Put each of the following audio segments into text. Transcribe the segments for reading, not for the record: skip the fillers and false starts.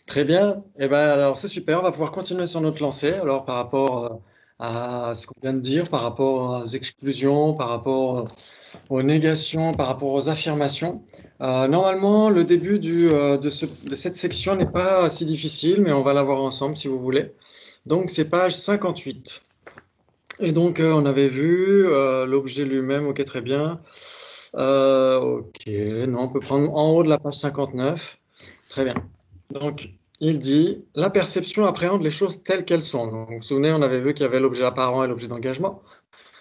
Très bien. Eh ben, alors, c'est super. On va pouvoir continuer sur notre lancée. Alors, par rapport à ce qu'on vient de dire, par rapport aux exclusions, par rapport aux négations, par rapport aux affirmations. Normalement, le début de cette section n'est pas si difficile, mais on va la voir ensemble si vous voulez. Donc, c'est page 58. Et donc, on avait vu l'objet lui-même. Ok, très bien. Ok, non, on peut prendre en haut de la page 59. Très bien. Donc, il dit, la perception appréhende les choses telles qu'elles sont. Donc, vous vous souvenez, on avait vu qu'il y avait l'objet apparent et l'objet d'engagement.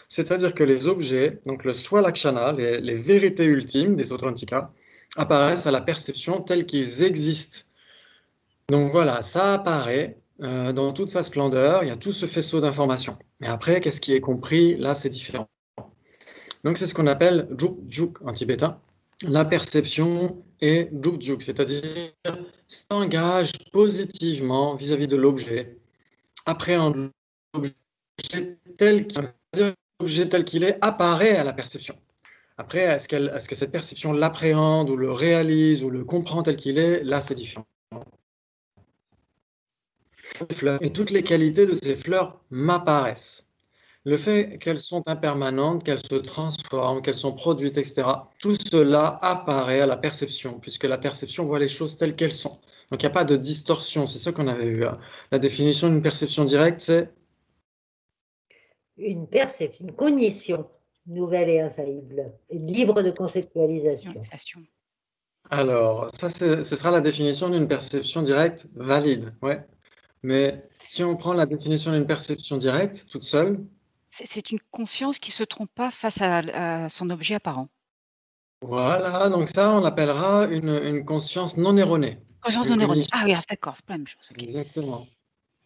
C'est-à-dire que les objets, donc le swalakshana, les vérités ultimes des Authentica, apparaissent à la perception tels qu'ils existent. Donc voilà, ça apparaît dans toute sa splendeur, il y a tout ce faisceau d'informations. Mais après, qu'est-ce qui est compris? Là, c'est différent. Donc c'est ce qu'on appelle juk juk en tibétain. La perception est juk juk, c'est-à-dire s'engage positivement vis-à-vis de l'objet, appréhende l'objet tel qu'il est, apparaît à la perception. Après, est-ce que cette perception l'appréhende ou le réalise ou le comprend tel qu'il est? Là, c'est différent. Et toutes les qualités de ces fleurs m'apparaissent. Le fait qu'elles sont impermanentes, qu'elles se transforment, qu'elles sont produites, etc., tout cela apparaît à la perception, puisque la perception voit les choses telles qu'elles sont. Donc il n'y a pas de distorsion, c'est ça qu'on avait vu, hein. La définition d'une perception directe, c'est... Une perception, une cognition nouvelle et infaillible, libre de conceptualisation. Alors, ça, ce sera la définition d'une perception directe valide, ouais. Mais si on prend la définition d'une perception directe, toute seule, C'est une conscience qui ne se trompe pas face à son objet apparent. voilà, donc ça, on appellera une conscience non erronée. Conscience Une non erronée. cognition. Ah oui, d'accord, c'est pas la même chose. Ok. Exactement.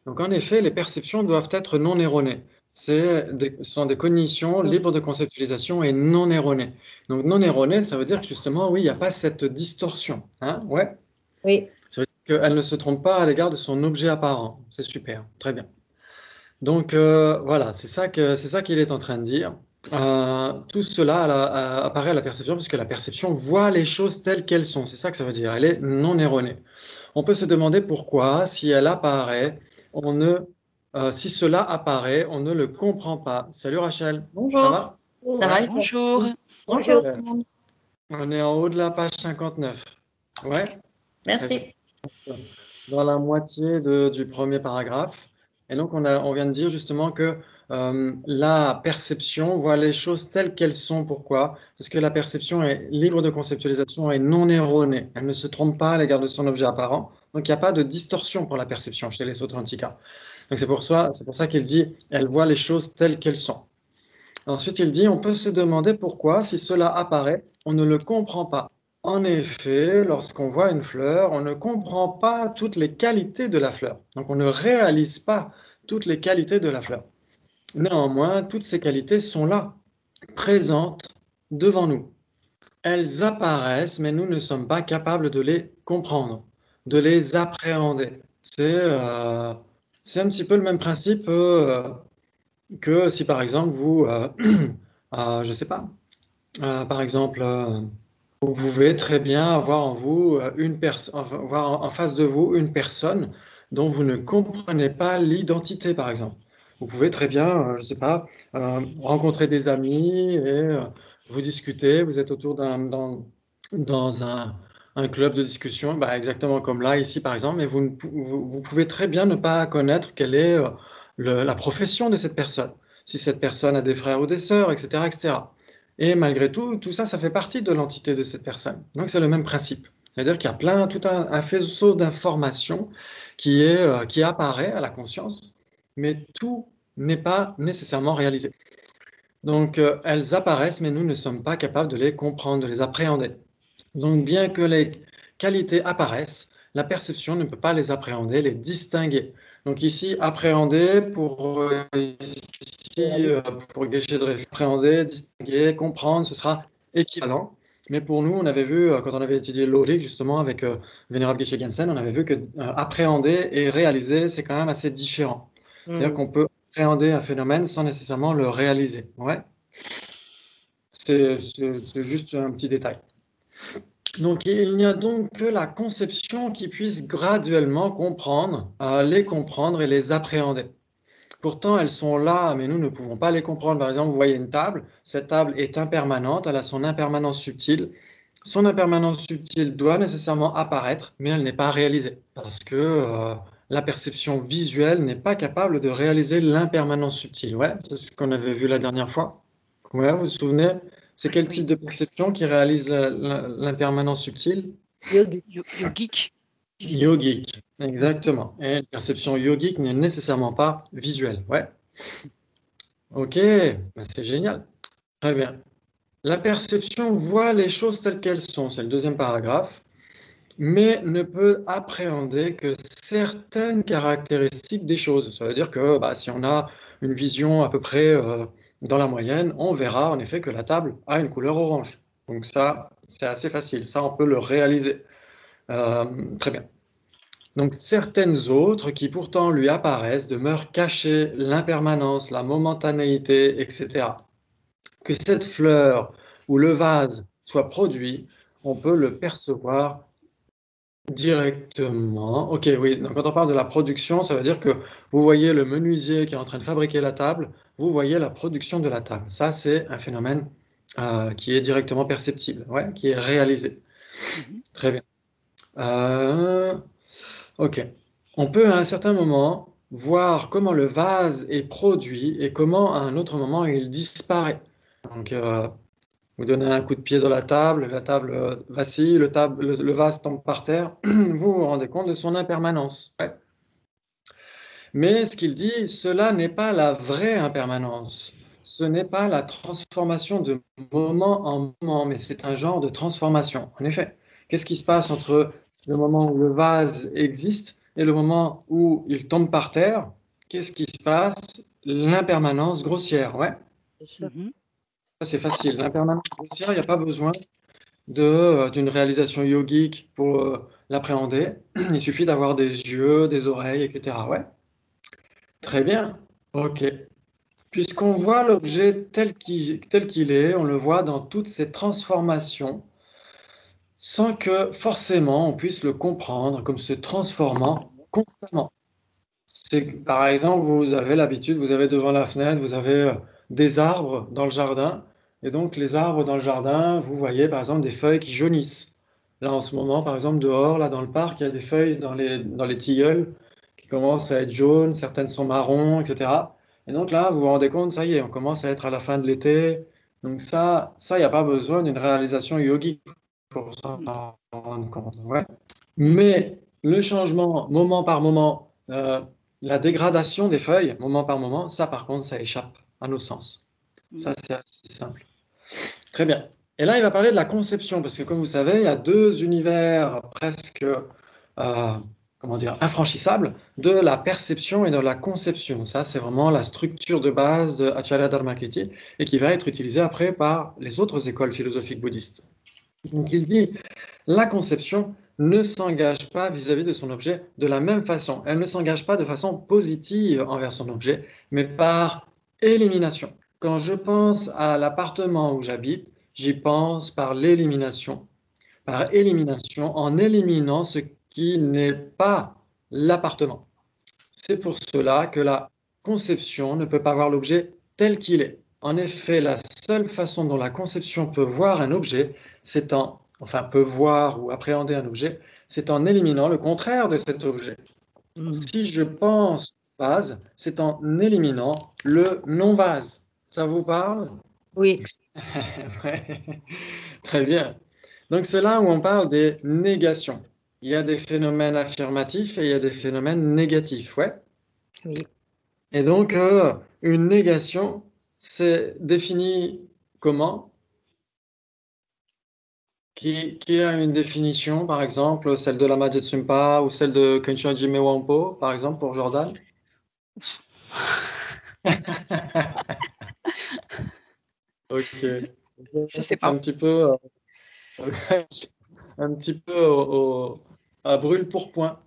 Donc en effet, les perceptions doivent être non erronées. Ce sont des cognitions libres de conceptualisation et non erronées. Donc non erronées, ça veut dire que justement, oui, il n'y a pas cette distorsion, hein, ouais. Oui. Ça veut dire qu'elle ne se trompe pas à l'égard de son objet apparent. C'est super, très bien. Donc voilà, c'est ça qu'il est en train de dire. Tout cela apparaît à la perception puisque la perception voit les choses telles qu'elles sont. C'est ça que ça veut dire. Elle est non erronée. On peut se demander pourquoi, si elle apparaît, si cela apparaît, on ne le comprend pas. Salut Rachel, Bonjour. ça va? Ça va, Ouais. Bonjour. Bonjour. Super. On est en haut de la page 59. Ouais. Merci. Dans la moitié du premier paragraphe. Et donc, on vient de dire justement que la perception voit les choses telles qu'elles sont. Pourquoi? Parce que la perception est libre de conceptualisation et non erronée. Elle ne se trompe pas à l'égard de son objet apparent. Donc, il n'y a pas de distorsion pour la perception chez les Authentica. Donc, c'est pour ça qu'il dit, elle voit les choses telles qu'elles sont. Ensuite, il dit, on peut se demander pourquoi, si cela apparaît, on ne le comprend pas. En effet, lorsqu'on voit une fleur, on ne comprend pas toutes les qualités de la fleur. Donc, on ne réalise pas toutes les qualités de la fleur. Néanmoins, toutes ces qualités sont là, présentes devant nous. Elles apparaissent, mais nous ne sommes pas capables de les comprendre, de les appréhender. C'est un petit peu le même principe que si, par exemple, vous, je ne sais pas, par exemple, vous pouvez très bien avoir en vous avoir en face de vous une personne dont vous ne comprenez pas l'identité, par exemple. Vous pouvez très bien, je ne sais pas, rencontrer des amis et vous discuter, vous êtes autour dans un club de discussion, bah, exactement comme là, ici, par exemple, mais vous pouvez très bien ne pas connaître quelle est la profession de cette personne, si cette personne a des frères ou des sœurs, etc., etc. Et malgré tout, tout ça, ça fait partie de l'entité de cette personne. Donc c'est le même principe. C'est-à-dire qu'il y a tout un faisceau d'informations qui apparaît à la conscience, mais tout n'est pas nécessairement réalisé. Donc elles apparaissent, mais nous ne sommes pas capables de les comprendre, de les appréhender. Donc bien que les qualités apparaissent, la perception ne peut pas les appréhender, les distinguer. Donc ici, appréhender pour gâcher de appréhender, distinguer, comprendre, ce sera équivalent. Mais pour nous, on avait vu, quand on avait étudié l'Auric, justement, avec Venerable Geshe Gensen, on avait vu que appréhender et réaliser, c'est quand même assez différent. C'est-à-dire qu'on peut appréhender un phénomène sans nécessairement le réaliser. Ouais. C'est juste un petit détail. Donc, il n'y a donc que la conception qui puisse graduellement comprendre, les comprendre et les appréhender. Pourtant, elles sont là, mais nous ne pouvons pas les comprendre. Par exemple, vous voyez une table, cette table est impermanente, elle a son impermanence subtile. Son impermanence subtile doit nécessairement apparaître, mais elle n'est pas réalisée, parce que la perception visuelle n'est pas capable de réaliser l'impermanence subtile. Ouais, c'est ce qu'on avait vu la dernière fois. Ouais, vous vous souvenez? C'est quel type Oui. de perception qui réalise l'impermanence subtile? Yogi. Yogique. Yogique, exactement. Et la perception yogique n'est nécessairement pas visuelle. Ouais. Ok, ben c'est génial. Très bien. La perception voit les choses telles qu'elles sont, c'est le deuxième paragraphe, mais ne peut appréhender que certaines caractéristiques des choses. Ça veut dire que bah, si on a une vision à peu près dans la moyenne, on verra en effet que la table a une couleur orange. Donc ça, c'est assez facile. Ça, on peut le réaliser. Très bien. Donc certaines autres qui pourtant lui apparaissent demeurent cachées, l'impermanence, la momentanéité, etc. Que cette fleur ou le vase soit produit, on peut le percevoir directement. Ok, oui, donc quand on parle de la production, ça veut dire que vous voyez le menuisier qui est en train de fabriquer la table, vous voyez la production de la table. Ça, c'est un phénomène qui est directement perceptible, ouais, qui est réalisé. Mhm. Très bien. Ok. On peut à un certain moment voir comment le vase est produit et comment à un autre moment il disparaît. Donc, vous donnez un coup de pied dans la table vacille, le vase tombe par terre, vous vous rendez compte de son impermanence. Ouais. Mais ce qu'il dit, cela n'est pas la vraie impermanence. Ce n'est pas la transformation de moment en moment, mais c'est un genre de transformation. En effet, qu'est-ce qui se passe entre le moment où le vase existe et le moment où il tombe par terre? Qu'est-ce qui se passe? L'impermanence grossière, ouais. C'est ça. Mhm. Ça, c'est facile. L'impermanence grossière, il n'y a pas besoin d'une réalisation yogique pour l'appréhender. Il suffit d'avoir des yeux, des oreilles, etc. Ouais, très bien. Ok. Puisqu'on voit l'objet tel qu'il est, on le voit dans toutes ses transformations, sans que forcément on puisse le comprendre comme se transformant constamment. Par exemple, vous avez l'habitude, vous avez devant la fenêtre, vous avez des arbres dans le jardin, et donc les arbres dans le jardin, vous voyez par exemple des feuilles qui jaunissent. Là en ce moment, par exemple, dehors, là dans le parc, il y a des feuilles dans les tilleuls qui commencent à être jaunes, certaines sont marrons, etc. Et donc là, vous vous rendez compte, ça y est, on commence à être à la fin de l'été. Donc il n'y a pas besoin d'une réalisation yogique pour s'en rendre compte. Ouais. Mais le changement moment par moment, la dégradation des feuilles, moment par moment, ça par contre, ça échappe à nos sens. Ça, Mhm. c'est assez simple. Très bien. Et là, il va parler de la conception, parce que comme vous savez, il y a deux univers presque, comment dire, infranchissables, de la perception et de la conception. Ça, c'est vraiment la structure de base de Acharya Dharmakirti et qui va être utilisée après par les autres écoles philosophiques bouddhistes. Donc, il dit la conception ne s'engage pas vis-à-vis de son objet de la même façon. Elle ne s'engage pas de façon positive envers son objet, mais par élimination. Quand je pense à l'appartement où j'habite, j'y pense par l'élimination. Par élimination, en éliminant ce qui n'est pas l'appartement. C'est pour cela que la conception ne peut pas voir l'objet tel qu'il est. En effet, la seule façon dont la conception peut voir un objet, peut voir ou appréhender un objet, c'est en éliminant le contraire de cet objet. Si je pense vase, c'est en éliminant le non-vase. Ça vous parle? Oui, Ouais. Très bien. Donc c'est là où on parle des négations. Il y a des phénomènes affirmatifs et il y a des phénomènes négatifs. Ouais. oui. Et donc, une négation, c'est défini comment? Qui a une définition, par exemple, celle de la Majetsunpa ou celle de Kensho Jime Wampo, par exemple, pour Jordan? Ok. Je sais C'est pas. un petit peu à brûle pour point.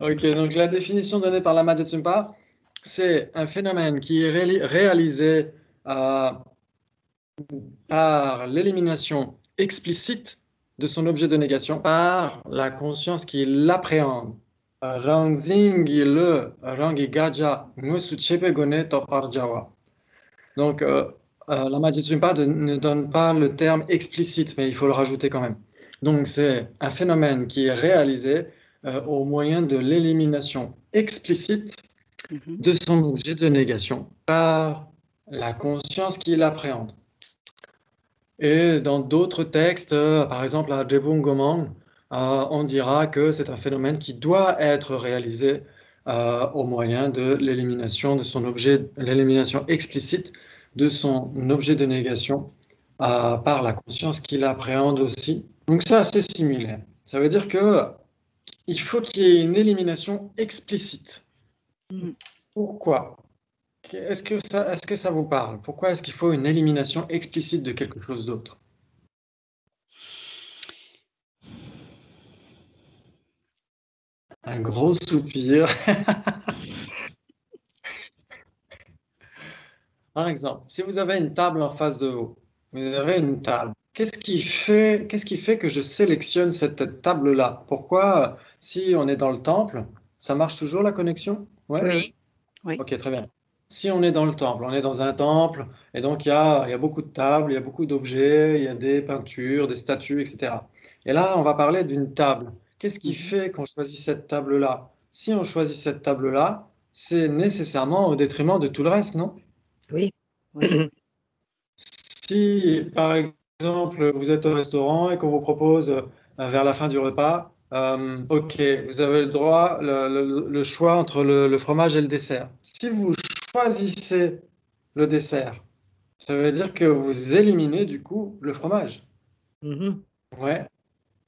Ok, donc la définition donnée par la Majetsunpa, c'est un phénomène qui est réalisé par l'élimination explicite de son objet de négation, par la conscience qui l'appréhende. Rangzingi le rangi gaja nusuchepe gone toparjawa. Donc, la Madhya ne donne pas le terme explicite, mais il faut le rajouter quand même. Donc, c'est un phénomène qui est réalisé au moyen de l'élimination explicite de son objet de négation par la conscience qui l'appréhende. Et dans d'autres textes, par exemple à Jebung Gomang, on dira que c'est un phénomène qui doit être réalisé au moyen de l'élimination de son objet, l'élimination explicite de son objet de négation par la conscience qui l'appréhende aussi. Donc c'est assez similaire. Ça veut dire que il faut qu'il y ait une élimination explicite. Pourquoi? Est-ce que ça vous parle? Pourquoi est-ce qu'il faut une élimination explicite de quelque chose d'autre? Un gros soupir. Par exemple, si vous avez une table en face de vous, vous avez une table. Qu'est-ce qui fait que je sélectionne cette table-là? Pourquoi, si on est dans le temple, ça marche toujours la connexion? Ouais? Oui. Oui. Ok, très bien. Si on est dans le temple, on est dans un temple, et donc il y a beaucoup de tables, il y a beaucoup d'objets, il y a des peintures, des statues, etc. Et là, on va parler d'une table. Qu'est-ce qui fait qu'on choisit cette table-là? Si on choisit cette table-là, c'est nécessairement au détriment de tout le reste, non? Oui. Oui. Si, par exemple, vous êtes au restaurant et qu'on vous propose vers la fin du repas, ok, vous avez le droit, le choix entre le fromage et le dessert. Si vous choisissez le dessert, ça veut dire que vous éliminez du coup le fromage. Mhm. Ouais.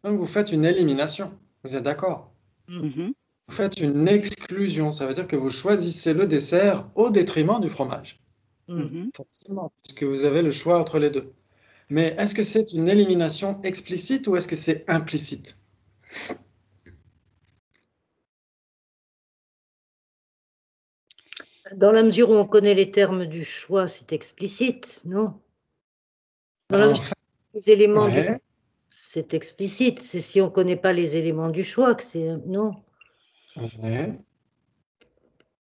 Donc vous faites une élimination. Vous êtes d'accord? Mhm. Vous faites une exclusion. Ça veut dire que vous choisissez le dessert au détriment du fromage. Mhm. Forcément, puisque vous avez le choix entre les deux. Mais est-ce que c'est une élimination explicite ou est-ce que c'est implicite? Dans la mesure où on connaît les termes du choix, c'est explicite, non? Dans la En mesure fait, où les éléments du ouais, c'est explicite. C'est si on ne connaît pas les éléments du choix que c'est... Non. ouais.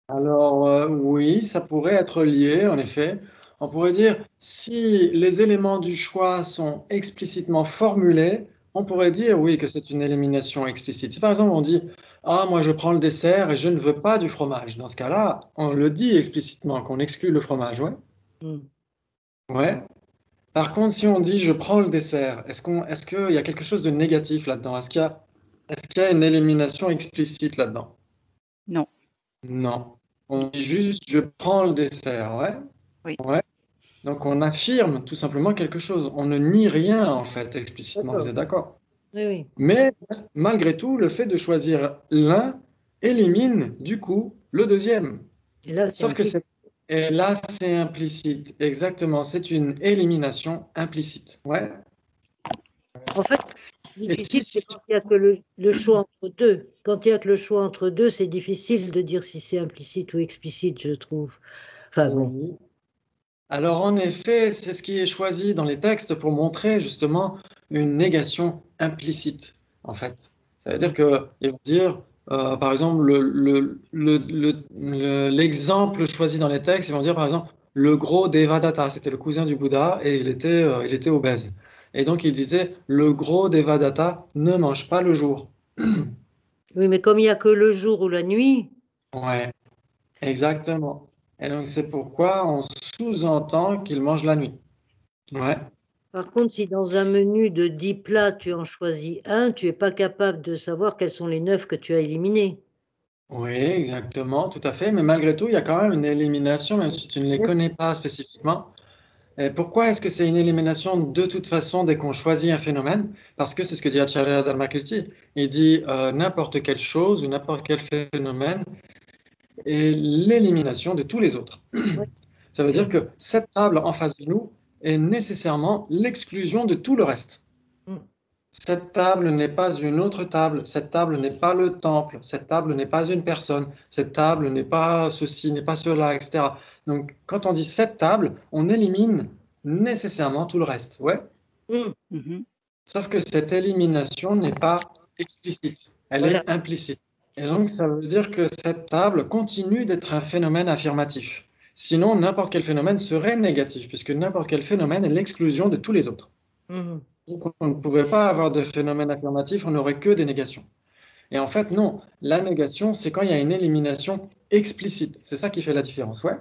Alors, oui, ça pourrait être lié, en effet. On pourrait dire, si les éléments du choix sont explicitement formulés, on pourrait dire, oui, que c'est une élimination explicite. Si par exemple on dit, ah, moi je prends le dessert et je ne veux pas du fromage, dans ce cas-là, on le dit explicitement, qu'on exclut le fromage, ouais. Mm. Ouais. Par contre, si on dit je prends le dessert, est-ce qu'il y a quelque chose de négatif là-dedans? Est-ce qu'il y a une élimination explicite là-dedans? Non. Non. On dit juste je prends le dessert, ouais. Oui. Ouais. Donc on affirme tout simplement quelque chose. On ne nie rien en fait explicitement, vous D'accord. êtes d'accord? Oui, oui. Mais malgré tout, le fait de choisir l'un élimine du coup le deuxième. Et là, c'est Sauf que implicite. et là, c'est implicite. Exactement. C'est une élimination implicite. Ouais. En fait, c'est Et difficile si c'est quand il n'y a que le choix entre deux. Quand il n'y a que le choix entre deux, c'est difficile de dire si c'est implicite ou explicite, je trouve. Enfin bon. oui. Alors en effet, c'est ce qui est choisi dans les textes pour montrer justement une négation implicite, en fait. Ça veut dire Mm. que, ils vont dire, par exemple, l'exemple choisi dans les textes, ils vont dire par exemple, le gros Devadatta, c'était le cousin du Bouddha et il était obèse. Et donc il disait, le gros Devadatta ne mange pas le jour. Oui, mais comme il n'y a que le jour ou la nuit, Ouais, exactement. Et donc c'est pourquoi on sous-entend qu'il mange la nuit. Ouais. par contre, si dans un menu de 10 plats, tu en choisis un, tu n'es pas capable de savoir quels sont les 9 que tu as éliminés. Oui, exactement, tout à fait. Mais malgré tout, il y a quand même une élimination, même si tu ne les Bien sûr. connais pas spécifiquement. Et pourquoi est-ce que c'est une élimination de toute façon dès qu'on choisit un phénomène? Parce que c'est ce que dit Acharya Dharmakirti. Il dit n'importe quelle chose ou n'importe quel phénomène est l'élimination de tous les autres. Ouais. Ça veut dire que cette table en face de nous est nécessairement l'exclusion de tout le reste. Mm. Cette table n'est pas une autre table, cette table n'est pas le temple, cette table n'est pas une personne, cette table n'est pas ceci, n'est pas cela, etc. Donc, quand on dit cette table, on élimine nécessairement tout le reste. Ouais. Mhm. Sauf que cette élimination n'est pas explicite, elle Voilà. est implicite. Et donc, ça veut dire que cette table continue d'être un phénomène affirmatif. Sinon, n'importe quel phénomène serait négatif, puisque n'importe quel phénomène est l'exclusion de tous les autres. Mhm. Donc, on ne pouvait pas avoir de phénomène affirmatif, on n'aurait que des négations. Et en fait, non, la négation, c'est quand il y a une élimination explicite. C'est ça qui fait la différence, ouais.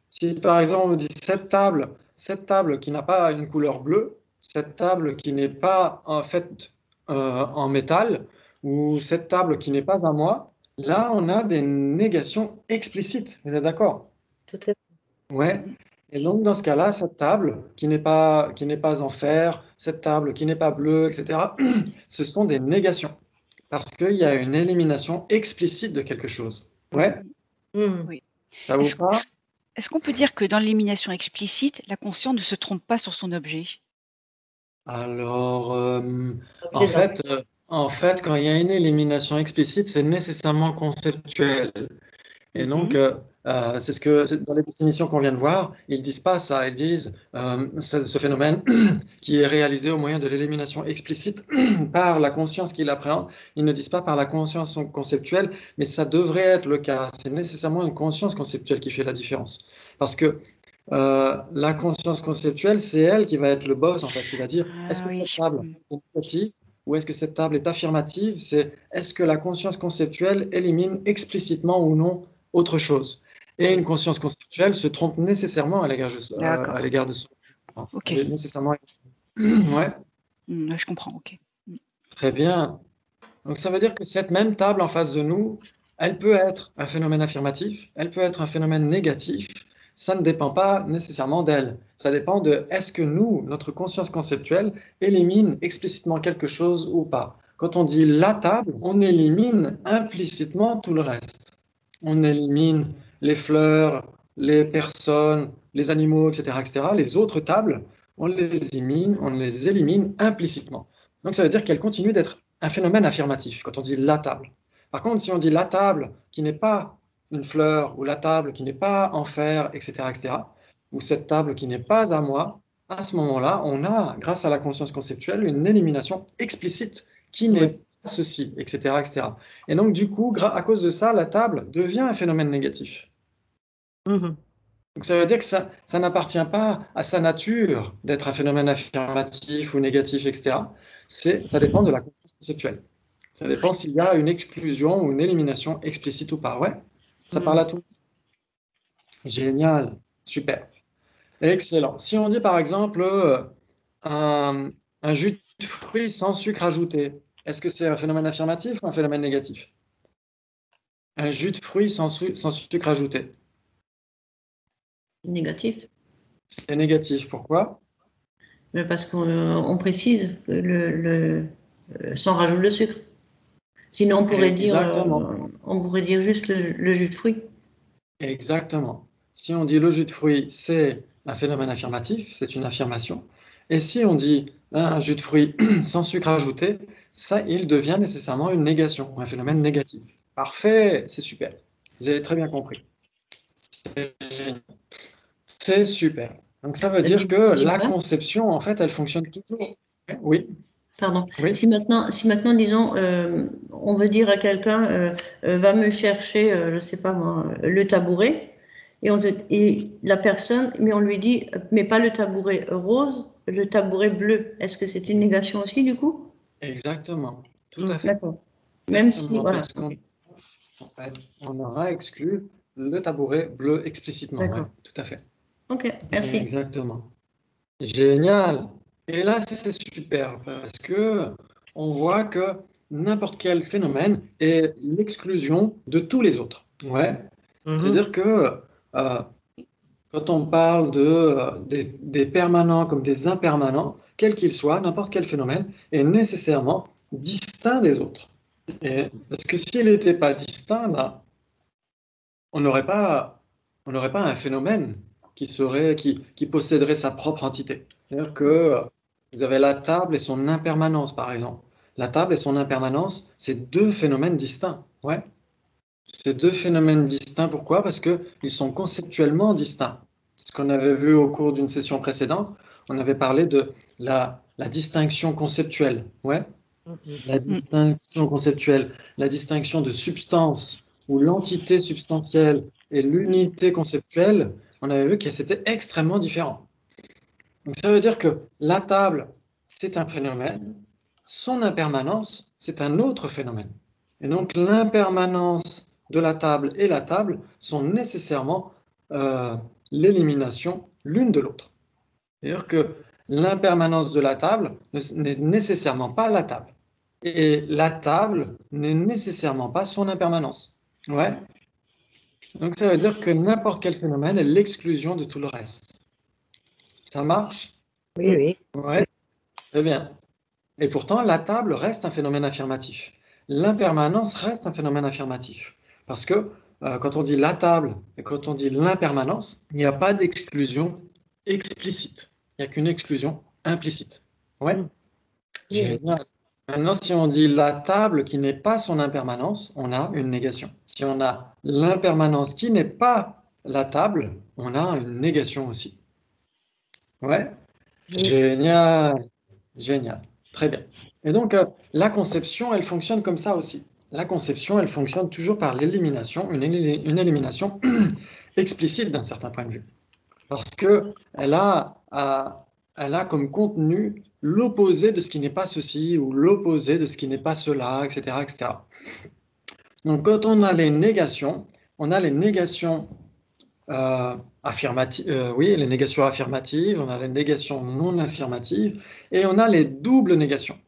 Si par exemple on dit cette table qui n'a pas une couleur bleue, cette table qui n'est pas en fait en métal, ou cette table qui n'est pas à moi, là on a des négations explicites. Vous êtes d'accord? Tout à fait. Ouais. Mhm. Et donc dans ce cas-là, cette table qui n'est pas en fer, cette table qui n'est pas bleue, etc., ce sont des négations. Parce qu'il y a une élimination explicite de quelque chose. Ouais, Mhm. Oui. ça vous Est-ce parle? est-ce qu'on peut dire que dans l'élimination explicite, la conscience ne se trompe pas sur son objet? Alors, Objet d'art. en fait, quand il y a une élimination explicite, c'est nécessairement conceptuel. Et donc, Mhm. c'est dans les définitions qu'on vient de voir, ils disent pas ça. Ils disent ce phénomène qui est réalisé au moyen de l'élimination explicite par la conscience qui l'appréhende. Ils ne disent pas par la conscience conceptuelle, mais ça devrait être le cas. C'est nécessairement une conscience conceptuelle qui fait la différence. Parce que la conscience conceptuelle, c'est elle qui va être le boss, en fait, qui va dire est-ce Ah que oui. cette table Mm. est négative ou est-ce que cette table est affirmative? C'est est-ce que la conscience conceptuelle élimine explicitement ou non autre chose? Et une conscience conceptuelle se trompe nécessairement à D'accord. l'égard de son. Ok. Elle est nécessairement. Ouais, Ouais, je comprends. Ok. Mm. très bien. Donc ça veut dire que cette même table en face de nous, elle peut être un phénomène affirmatif, elle peut être un phénomène négatif. Ça ne dépend pas nécessairement d'elle. Ça dépend de est-ce que nous, notre conscience conceptuelle, élimine explicitement quelque chose ou pas. Quand on dit la table, on élimine implicitement tout le reste. On élimine les fleurs, les personnes, les animaux, etc., etc. Les autres tables, on les élimine implicitement. Donc ça veut dire qu'elle continue d'être un phénomène affirmatif quand on dit la table. Par contre, si on dit la table qui n'est pas une fleur ou la table qui n'est pas en fer, etc., etc., ou cette table qui n'est pas à moi, à ce moment-là, on a, grâce à la conscience conceptuelle, une élimination explicite qui n'est Ouais. pas ceci, etc., etc. Et donc, du coup, à cause de ça, la table devient un phénomène négatif. Mhm. Donc, ça veut dire que ça n'appartient pas à sa nature d'être un phénomène affirmatif ou négatif, etc. Ça dépend de la conscience conceptuelle. Ça dépend s'il y a une exclusion ou une élimination explicite ou pas. Ouais, ça parle Mhm. à tout. Génial, super, excellent. Si on dit par exemple un, un jus de fruits sans sucre ajouté, est-ce que c'est un phénomène affirmatif ou un phénomène négatif? Un jus de fruits sans sucre ajouté, Négatif. c'est négatif. Pourquoi? Mais parce qu'on précise que sans rajout de sucre. Sinon, Exactement, on pourrait dire juste le jus de fruits. exactement. Si on dit le jus de fruits, c'est un phénomène affirmatif, c'est une affirmation. Et si on dit un jus de fruits sans sucre ajouté, ça, il devient nécessairement une négation, un phénomène négatif. Parfait, c'est super. Vous avez très bien compris. C'est génial. C'est super. Donc ça veut dire que la Dis-moi, conception, en fait, elle fonctionne toujours. Oui, pardon. oui, Si maintenant, disons, on veut dire à quelqu'un, va me chercher, je sais pas moi, le tabouret, et la personne, mais on lui dit, mais pas le tabouret rose, le tabouret bleu. Est-ce que c'est une négation aussi, du coup? exactement. Tout à fait. D'accord. Même si, Exactement, voilà. parce Ok. qu'on aura exclu le tabouret bleu explicitement. Ouais, D'accord. tout à fait. Ok, merci. Exactement. Génial. Et là, c'est super parce que on voit que n'importe quel phénomène est l'exclusion de tous les autres. Ouais. Mhm. C'est-à-dire que euh, quand on parle des permanents comme des impermanents, quels qu'ils soient, n'importe quel phénomène est nécessairement distinct des autres. Parce que s'il n'était pas distinct, ben, on n'aurait pas, on n'aurait pas un phénomène qui posséderait sa propre entité. C'est-à-dire que vous avez la table et son impermanence, par exemple. La table et son impermanence, c'est deux phénomènes distincts. Ouais. C'est deux phénomènes distincts. Pourquoi? Parce qu'ils sont conceptuellement distincts. Ce qu'on avait vu au cours d'une session précédente, on avait parlé de la distinction conceptuelle. Ouais. La distinction conceptuelle, la distinction de substance ou l'entité substantielle et l'unité conceptuelle, on avait vu que c'était extrêmement différent. Donc ça veut dire que la table, c'est un phénomène, son impermanence, c'est un autre phénomène. Et donc l'impermanence de la table et la table sont nécessairement l'élimination l'une de l'autre. C'est-à-dire que l'impermanence de la table n'est nécessairement pas la table. Et la table n'est nécessairement pas son impermanence. Ouais. Donc ça veut dire que n'importe quel phénomène est l'exclusion de tout le reste. Ça marche? Oui, oui. Ouais. Très bien. Et pourtant, la table reste un phénomène affirmatif. L'impermanence reste un phénomène affirmatif. Parce que quand on dit la table et quand on dit l'impermanence, il n'y a pas d'exclusion explicite. Il n'y a qu'une exclusion implicite. Ouais. Génial. Maintenant, si on dit la table qui n'est pas son impermanence, on a une négation. Si on a l'impermanence qui n'est pas la table, on a une négation aussi. Ouais. Génial. Génial. Très bien. Et donc, la conception, elle fonctionne comme ça aussi. La conception, elle fonctionne toujours par l'élimination, une élimination explicite d'un certain point de vue. Parce qu'elle a comme contenu l'opposé de ce qui n'est pas ceci ou l'opposé de ce qui n'est pas cela, etc., etc. Donc, quand on a les négations, on a les négations affirmatives, les négations affirmatives, on a les négations non affirmatives, et on a les doubles négations.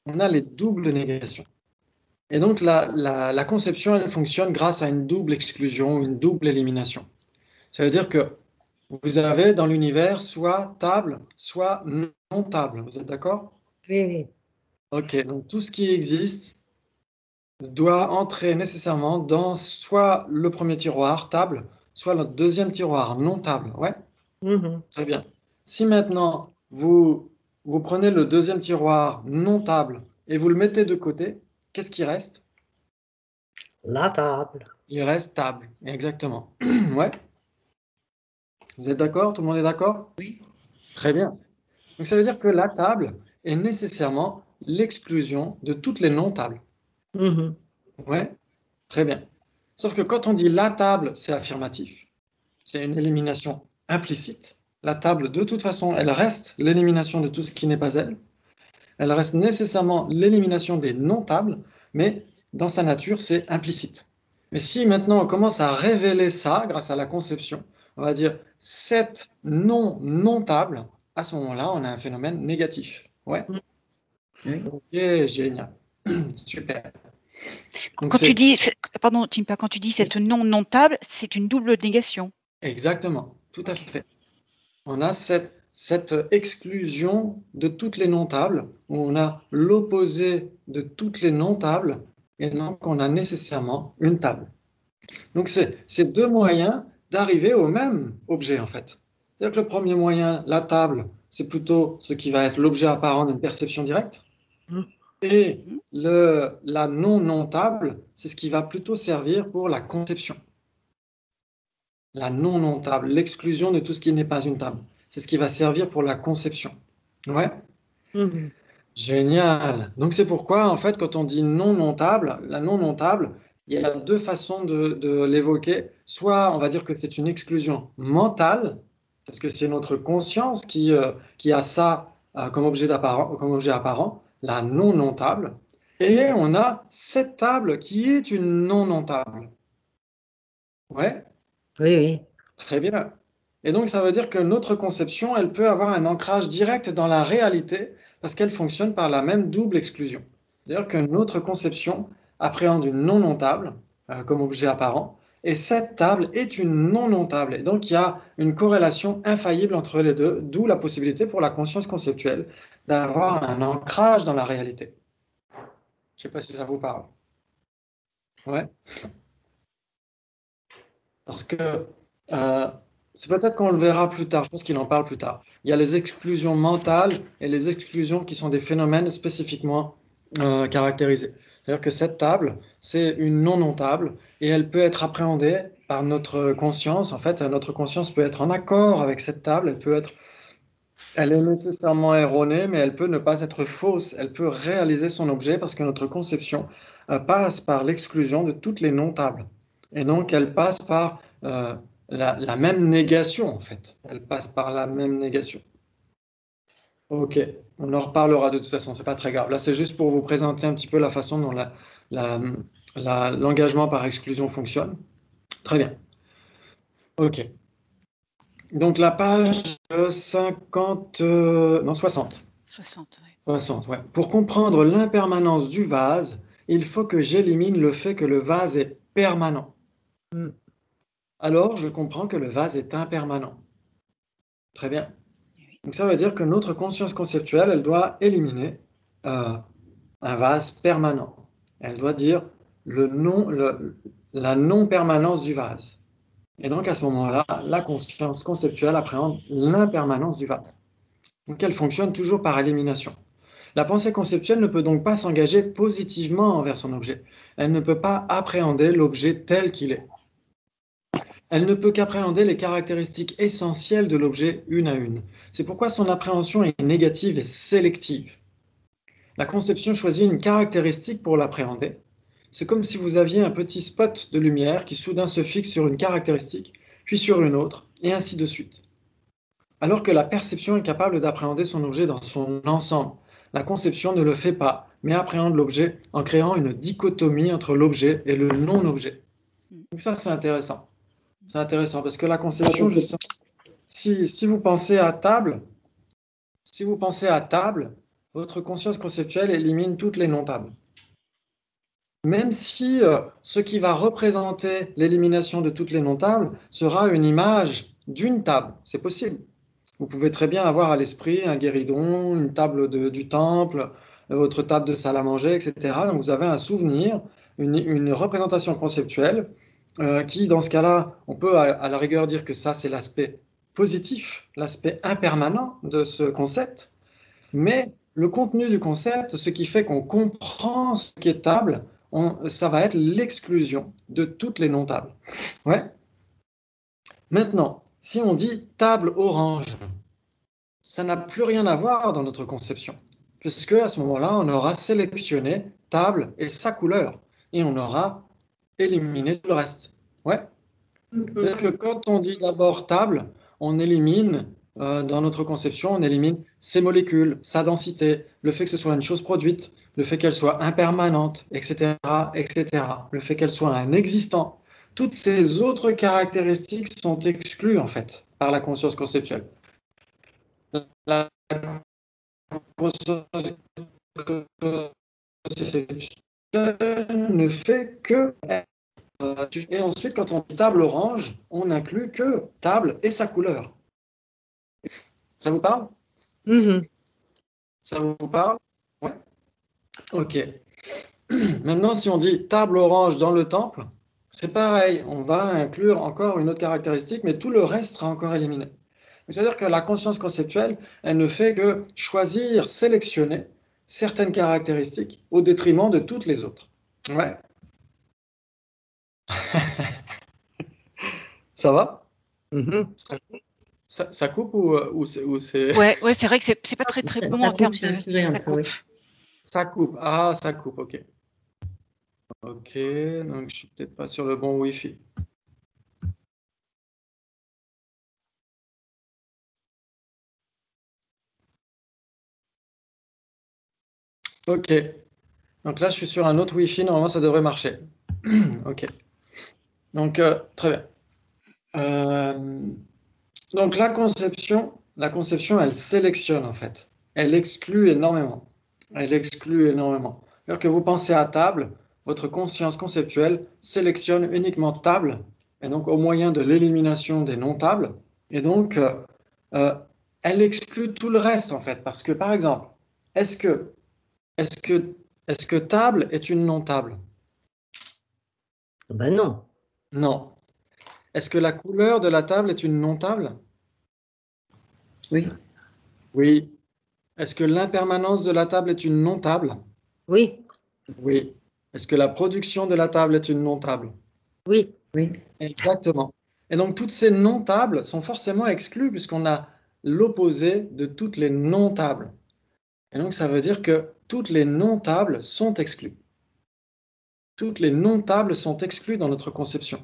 On a les doubles négations. Et donc, la conception, elle fonctionne grâce à une double exclusion, une double élimination. Ça veut dire que vous avez dans l'univers soit table, soit non table. Vous êtes d'accord? Oui, oui. Ok, donc tout ce qui existe doit entrer nécessairement dans soit le premier tiroir, table, soit le deuxième tiroir, non table. Ouais? Très bien. Si maintenant vous prenez le deuxième tiroir, non table, et vous le mettez de côté, qu'est-ce qui reste? La table. Il reste table, exactement. Ouais? Vous êtes d'accord? Tout le monde est d'accord? Oui. Très bien. Donc ça veut dire que la table est nécessairement l'exclusion de toutes les non-tables. Ouais, très bien. Sauf que quand on dit la table, c'est affirmatif. C'est une élimination implicite. La table, de toute façon, elle reste l'élimination de tout ce qui n'est pas elle. Elle reste nécessairement l'élimination des non-tables, mais dans sa nature, c'est implicite. Mais si maintenant on commence à révéler ça grâce à la conception, on va dire cette non-table, à ce moment-là, on a un phénomène négatif. Ouais. Ok, génial. Super. Donc Quand tu dis, pardon, Timpa, quand tu dis cette non-table, c'est une double négation. Exactement, tout à fait. On a cette exclusion de toutes les non-tables, où on a l'opposé de toutes les non-tables, et donc on a nécessairement une table. Donc c'est deux moyens d'arriver au même objet, en fait. C'est-à-dire que le premier moyen, la table, c'est plutôt ce qui va être l'objet apparent d'une perception directe, et la non-table, c'est ce qui va plutôt servir pour la conception. La non-table, l'exclusion de tout ce qui n'est pas une table. C'est ce qui va servir pour la conception. Ouais. Génial. Donc c'est pourquoi, en fait, quand on dit non-table, la non-table, il y a deux façons de l'évoquer. Soit on va dire que c'est une exclusion mentale, parce que c'est notre conscience qui a ça comme objet apparent, la non-table. Et on a cette table qui est une non-table. Ouais. Oui, oui. Très bien. Et donc, ça veut dire que notre conception, elle peut avoir un ancrage direct dans la réalité parce qu'elle fonctionne par la même double exclusion. C'est-à-dire que notre conception appréhende une non-table comme objet apparent et cette table est une non-table. Et donc, il y a une corrélation infaillible entre les deux, d'où la possibilité pour la conscience conceptuelle d'avoir un ancrage dans la réalité. Je ne sais pas si ça vous parle. Ouais. Parce que c'est peut-être qu'on le verra plus tard, je pense qu'il en parle plus tard. Il y a les exclusions mentales et les exclusions qui sont des phénomènes spécifiquement caractérisés. C'est-à-dire que cette table, c'est une non-table et elle peut être appréhendée par notre conscience. En fait, notre conscience peut être en accord avec cette table, elle peut être Elle est nécessairement erronée, mais elle peut ne pas être fausse. Elle peut réaliser son objet parce que notre conception passe par l'exclusion de toutes les non-tables. Et donc, elle passe par la même négation, en fait. Elle passe par la même négation. Ok, on en reparlera de toute façon, c'est pas très grave. Là, c'est juste pour vous présenter un petit peu la façon dont l'engagement par exclusion fonctionne. Très bien. Ok. Donc, la page 50, non, 60. 60, oui. 60, ouais. Pour comprendre l'impermanence du vase, il faut que j'élimine le fait que le vase est permanent. Alors, je comprends que le vase est impermanent. Très bien. Donc, ça veut dire que notre conscience conceptuelle, elle doit éliminer un vase permanent. Elle doit dire la non-permanence du vase. Et donc, à ce moment-là, la conscience conceptuelle appréhende l'impermanence du vase. Donc, elle fonctionne toujours par élimination. La pensée conceptuelle ne peut donc pas s'engager positivement envers son objet. Elle ne peut pas appréhender l'objet tel qu'il est. Elle ne peut qu'appréhender les caractéristiques essentielles de l'objet une à une. C'est pourquoi son appréhension est négative et sélective. La conception choisit une caractéristique pour l'appréhender. C'est comme si vous aviez un petit spot de lumière qui soudain se fixe sur une caractéristique, puis sur une autre, et ainsi de suite. Alors que la perception est capable d'appréhender son objet dans son ensemble, la conception ne le fait pas, mais appréhende l'objet en créant une dichotomie entre l'objet et le non-objet. Donc ça, c'est intéressant. C'est intéressant parce que la conception, justement, si vous pensez à table, votre conscience conceptuelle élimine toutes les non-tables. Même si ce qui va représenter l'élimination de toutes les non-tables sera une image d'une table, c'est possible. Vous pouvez très bien avoir à l'esprit un guéridon, une table du temple, votre table de salle à manger, etc. Donc vous avez un souvenir, une représentation conceptuelle qui, dans ce cas-là, on peut à la rigueur dire que ça, c'est l'aspect positif, l'aspect impermanent de ce concept. Mais le contenu du concept, ce qui fait qu'on comprend ce qui est table, ça va être l'exclusion de toutes les non-tables. Ouais. Maintenant, si on dit table orange, ça n'a plus rien à voir dans notre conception, puisque à ce moment-là, on aura sélectionné table et sa couleur, et on aura éliminé tout le reste. Ouais. C'est-à-dire que quand on dit d'abord table, on élimine, dans notre conception, on élimine ses molécules, sa densité, le fait que ce soit une chose produite, le fait qu'elle soit impermanente, etc., etc., le fait qu'elle soit un existant. Toutes ces autres caractéristiques sont exclues, en fait, par la conscience conceptuelle. La conscience conceptuelle ne fait que... Et ensuite, quand on dit table orange, on n'inclut que table et sa couleur. Ça vous parle? Ça vous parle? Ouais. Ok. Maintenant, si on dit table orange dans le temple, c'est pareil. On va inclure encore une autre caractéristique, mais tout le reste sera encore éliminé. C'est-à-dire que la conscience conceptuelle, elle ne fait que choisir, sélectionner certaines caractéristiques au détriment de toutes les autres. Ouais. Ça va? Ça coupe ou c'est... Ouais, c'est vrai que c'est pas très bon en termes de... Ça coupe. Ça coupe. Ah, ça coupe, ok. Ok, donc je suis peut-être pas sur le bon Wi-Fi. Ok, donc là je suis sur un autre Wi-Fi, normalement ça devrait marcher. Ok, donc très bien. Donc la conception, elle sélectionne en fait. Elle exclut énormément. Elle exclut énormément. Alors que vous pensez à table, votre conscience conceptuelle sélectionne uniquement table, et donc au moyen de l'élimination des non-tables, et donc elle exclut tout le reste en fait. Parce que par exemple, est-ce que table est une non-table? Ben non. Non. Est-ce que la couleur de la table est une non-table? Oui. Oui. Est-ce que l'impermanence de la table est une non-table? Oui. Oui. Est-ce que la production de la table est une non-table? Oui. Oui. Exactement. Et donc, toutes ces non-tables sont forcément exclues puisqu'on a l'opposé de toutes les non-tables. Et donc, ça veut dire que toutes les non-tables sont exclues. Toutes les non-tables sont exclues dans notre conception.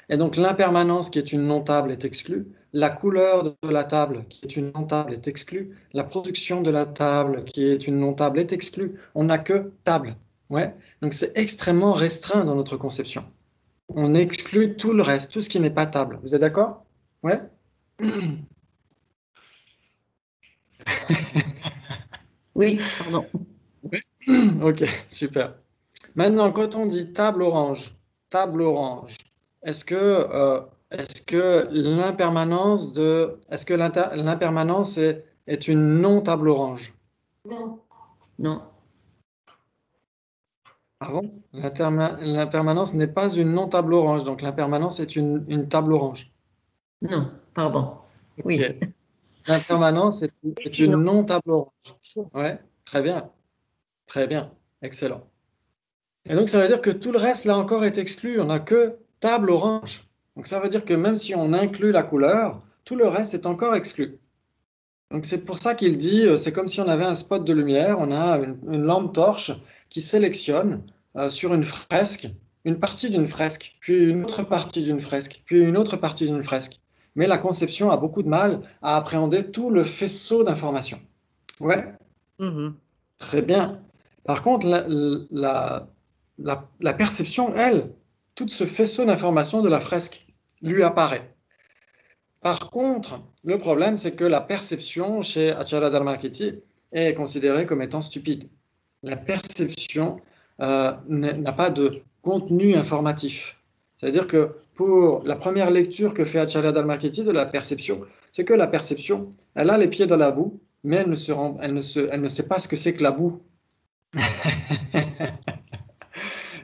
Et donc, l'impermanence qui est une non-table est exclue, la couleur de la table qui est une non-table est exclue, la production de la table qui est une non-table est exclue. On n'a que table. Ouais. Donc, c'est extrêmement restreint dans notre conception. On exclut tout le reste, tout ce qui n'est pas table. Vous êtes d'accord? Ouais. Oui, pardon. Ok, super. Maintenant, quand on dit table orange, est-ce que l'impermanence est une non-table orange? Non, Ah bon? L'impermanence n'est pas une non-table orange, donc l'impermanence est une table orange. non, pardon. Oui. Ok. L'impermanence est une non-table orange. Ouais, très bien. Très bien. Excellent. Et donc, ça veut dire que tout le reste, là encore, est exclu. On n'a que table orange. Donc, ça veut dire que même si on inclut la couleur, tout le reste est encore exclu. Donc, c'est pour ça qu'il dit, c'est comme si on avait un spot de lumière, on a une lampe torche qui sélectionne sur une fresque, une partie d'une fresque, puis une autre partie d'une fresque, puis une autre partie d'une fresque. Mais la conception a beaucoup de mal à appréhender tout le faisceau d'informations. Ouais, très bien. Par contre, la perception, elle, tout ce faisceau d'informations de la fresque lui apparaît. Par contre, le problème, c'est que la perception chez Acharya Dharmakirti est considérée comme étant stupide. La perception n'a pas de contenu informatif. C'est-à-dire que pour la première lecture que fait Acharya Dharmakirti de la perception, c'est que la perception, elle a les pieds dans la boue, mais elle ne sait pas ce que c'est que la boue.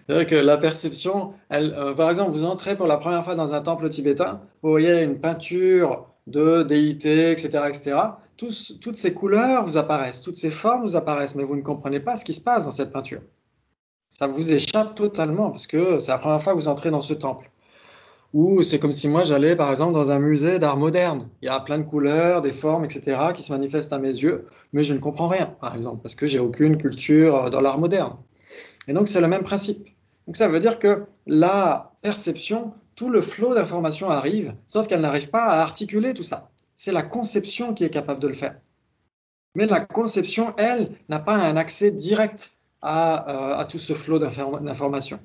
C'est-à-dire que la perception, par exemple, vous entrez pour la première fois dans un temple tibétain, vous voyez une peinture de déité, etc., etc. Toutes ces couleurs vous apparaissent, toutes ces formes vous apparaissent, mais vous ne comprenez pas ce qui se passe dans cette peinture. Ça vous échappe totalement, parce que c'est la première fois que vous entrez dans ce temple. Ou c'est comme si moi j'allais, par exemple, dans un musée d'art moderne. Il y a plein de couleurs, des formes, etc., qui se manifestent à mes yeux, mais je ne comprends rien, par exemple, parce que j'ai aucune culture dans l'art moderne. Et donc, c'est le même principe. Donc, ça veut dire que la perception, tout le flot d'informations arrive, sauf qu'elle n'arrive pas à articuler tout ça. C'est la conception qui est capable de le faire. Mais la conception, elle, n'a pas un accès direct à tout ce flot d'informations.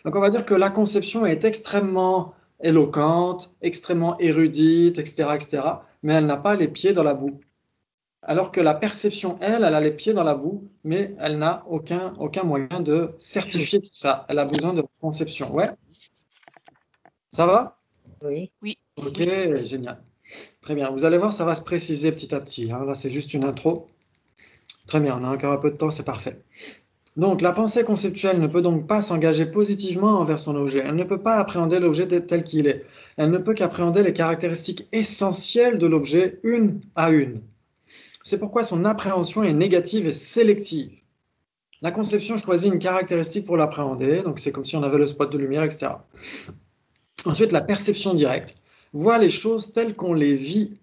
Donc, on va dire que la conception est extrêmement éloquente, extrêmement érudite, etc., etc., mais elle n'a pas les pieds dans la boue. Alors que la perception, elle a les pieds dans la boue, mais elle n'a aucun moyen de certifier tout ça. Elle a besoin de conception. Ouais, ça va? Oui. Oui. Ok, génial. Très bien. Vous allez voir, ça va se préciser petit à petit. Hein. Là, c'est juste une intro. Très bien, on a encore un peu de temps, c'est parfait. Donc, la pensée conceptuelle ne peut donc pas s'engager positivement envers son objet. Elle ne peut pas appréhender l'objet tel qu'il est. Elle ne peut qu'appréhender les caractéristiques essentielles de l'objet une à une. C'est pourquoi son appréhension est négative et sélective. La conception choisit une caractéristique pour l'appréhender, donc c'est comme si on avait le spot de lumière, etc. Ensuite, la perception directe voit les choses telles qu'on les vit,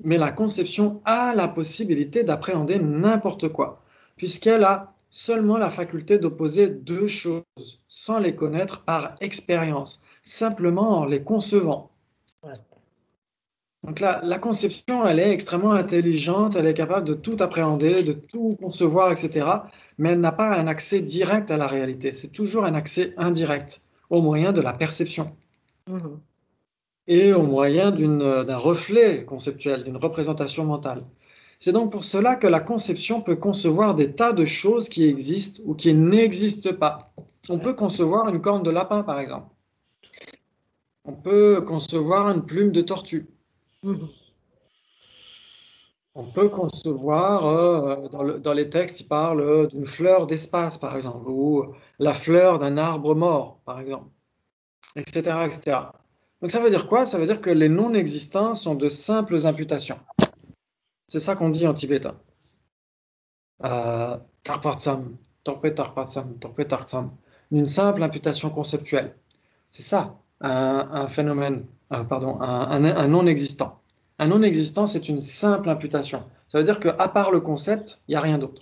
mais la conception a la possibilité d'appréhender n'importe quoi, puisqu'elle a seulement la faculté d'opposer deux choses, sans les connaître par expérience, simplement en les concevant. Donc la conception, elle est extrêmement intelligente, elle est capable de tout appréhender, de tout concevoir, etc. Mais elle n'a pas un accès direct à la réalité. C'est toujours un accès indirect, au moyen de la perception. Et au moyen d'un reflet conceptuel, d'une représentation mentale. C'est donc pour cela que la conception peut concevoir des tas de choses qui existent ou qui n'existent pas. On peut concevoir une corne de lapin, par exemple. On peut concevoir une plume de tortue. On peut concevoir, dans les textes, il parle d'une fleur d'espace, par exemple, ou la fleur d'un arbre mort, par exemple, etc., etc. Donc ça veut dire quoi? Ça veut dire que les non-existants sont de simples imputations. C'est ça qu'on dit en tibétain. Tarpatsam, torpe tarpatsam, torpe tartsam. Une simple imputation conceptuelle. C'est ça, un phénomène, un non-existant. Un non-existant, c'est une simple imputation. Ça veut dire qu'à part le concept, il n'y a rien d'autre.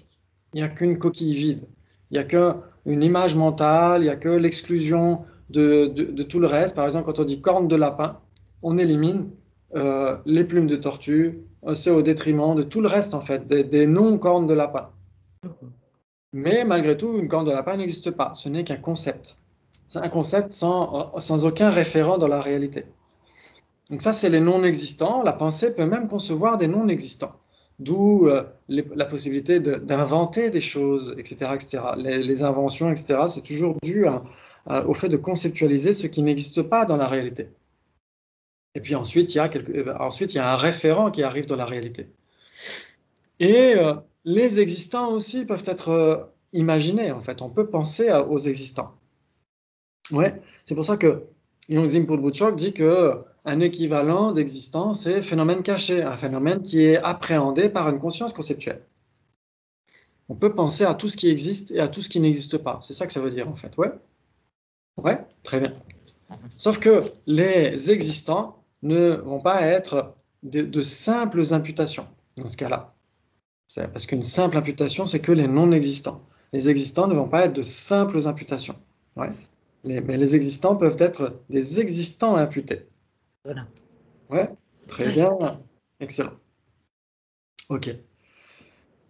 Il n'y a qu'une coquille vide. Il n'y a qu'une image mentale, il n'y a que l'exclusion de tout le reste. Par exemple, quand on dit corne de lapin, on élimine les plumes de tortue, c'est au détriment de tout le reste, en fait, des non-cornes de lapin. Mais malgré tout, une corne de lapin n'existe pas. Ce n'est qu'un concept. C'est un concept sans aucun référent dans la réalité. Donc ça, c'est les non-existants. La pensée peut même concevoir des non-existants. D'où la possibilité d'inventer des choses, etc. etc. Les inventions, etc., c'est toujours dû au fait de conceptualiser ce qui n'existe pas dans la réalité. Et puis ensuite, il y a un référent qui arrive dans la réalité. Et les existants aussi peuvent être imaginés, en fait. On peut penser aux existants. Ouais, c'est pour ça que Yongzim Pulbuchok dit qu'un équivalent d'existence, c'est phénomène caché, un phénomène qui est appréhendé par une conscience conceptuelle. On peut penser à tout ce qui existe et à tout ce qui n'existe pas. C'est ça que ça veut dire, en fait. Ouais, ouais, très bien. Sauf que les existants ne vont pas être de simples imputations, dans ce cas-là. Parce qu'une simple imputation, c'est que les non-existants. Les existants ne vont pas être de simples imputations. Ouais. Mais les existants peuvent être des existants imputés. Voilà. Ouais, très bien. Excellent. Ok.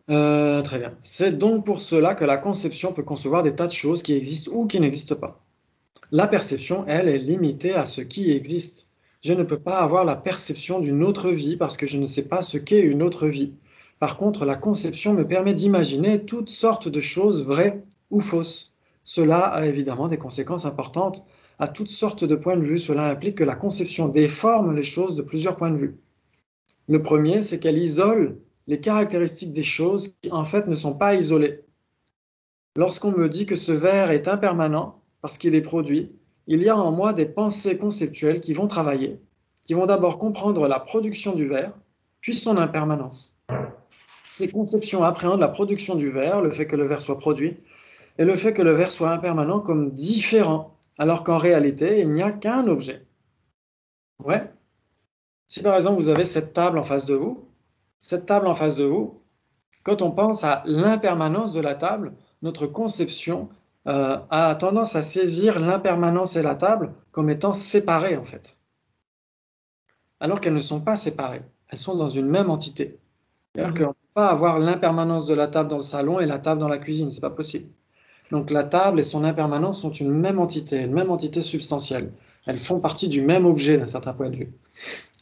Très bien. C'est donc pour cela que la conception peut concevoir des tas de choses qui existent ou qui n'existent pas. La perception, elle, est limitée à ce qui existe. Je ne peux pas avoir la perception d'une autre vie parce que je ne sais pas ce qu'est une autre vie. Par contre, la conception me permet d'imaginer toutes sortes de choses vraies ou fausses. Cela a évidemment des conséquences importantes. À toutes sortes de points de vue, cela implique que la conception déforme les choses de plusieurs points de vue. Le premier, c'est qu'elle isole les caractéristiques des choses qui, en fait, ne sont pas isolées. Lorsqu'on me dit que ce verre est impermanent parce qu'il est produit, il y a en moi des pensées conceptuelles qui vont travailler, qui vont d'abord comprendre la production du verre, puis son impermanence. Ces conceptions appréhendent la production du verre, le fait que le verre soit produit, et le fait que le verre soit impermanent comme différent, alors qu'en réalité, il n'y a qu'un objet. Ouais. Si par exemple vous avez cette table en face de vous, quand on pense à l'impermanence de la table, notre conception a tendance à saisir l'impermanence et la table comme étant séparées en fait. Alors qu'elles ne sont pas séparées, elles sont dans une même entité. C'est-à-dire qu'on ne peut pas avoir l'impermanence de la table dans le salon et la table dans la cuisine, c'est pas possible. Donc la table et son impermanence sont une même entité substantielle. Elles font partie du même objet d'un certain point de vue.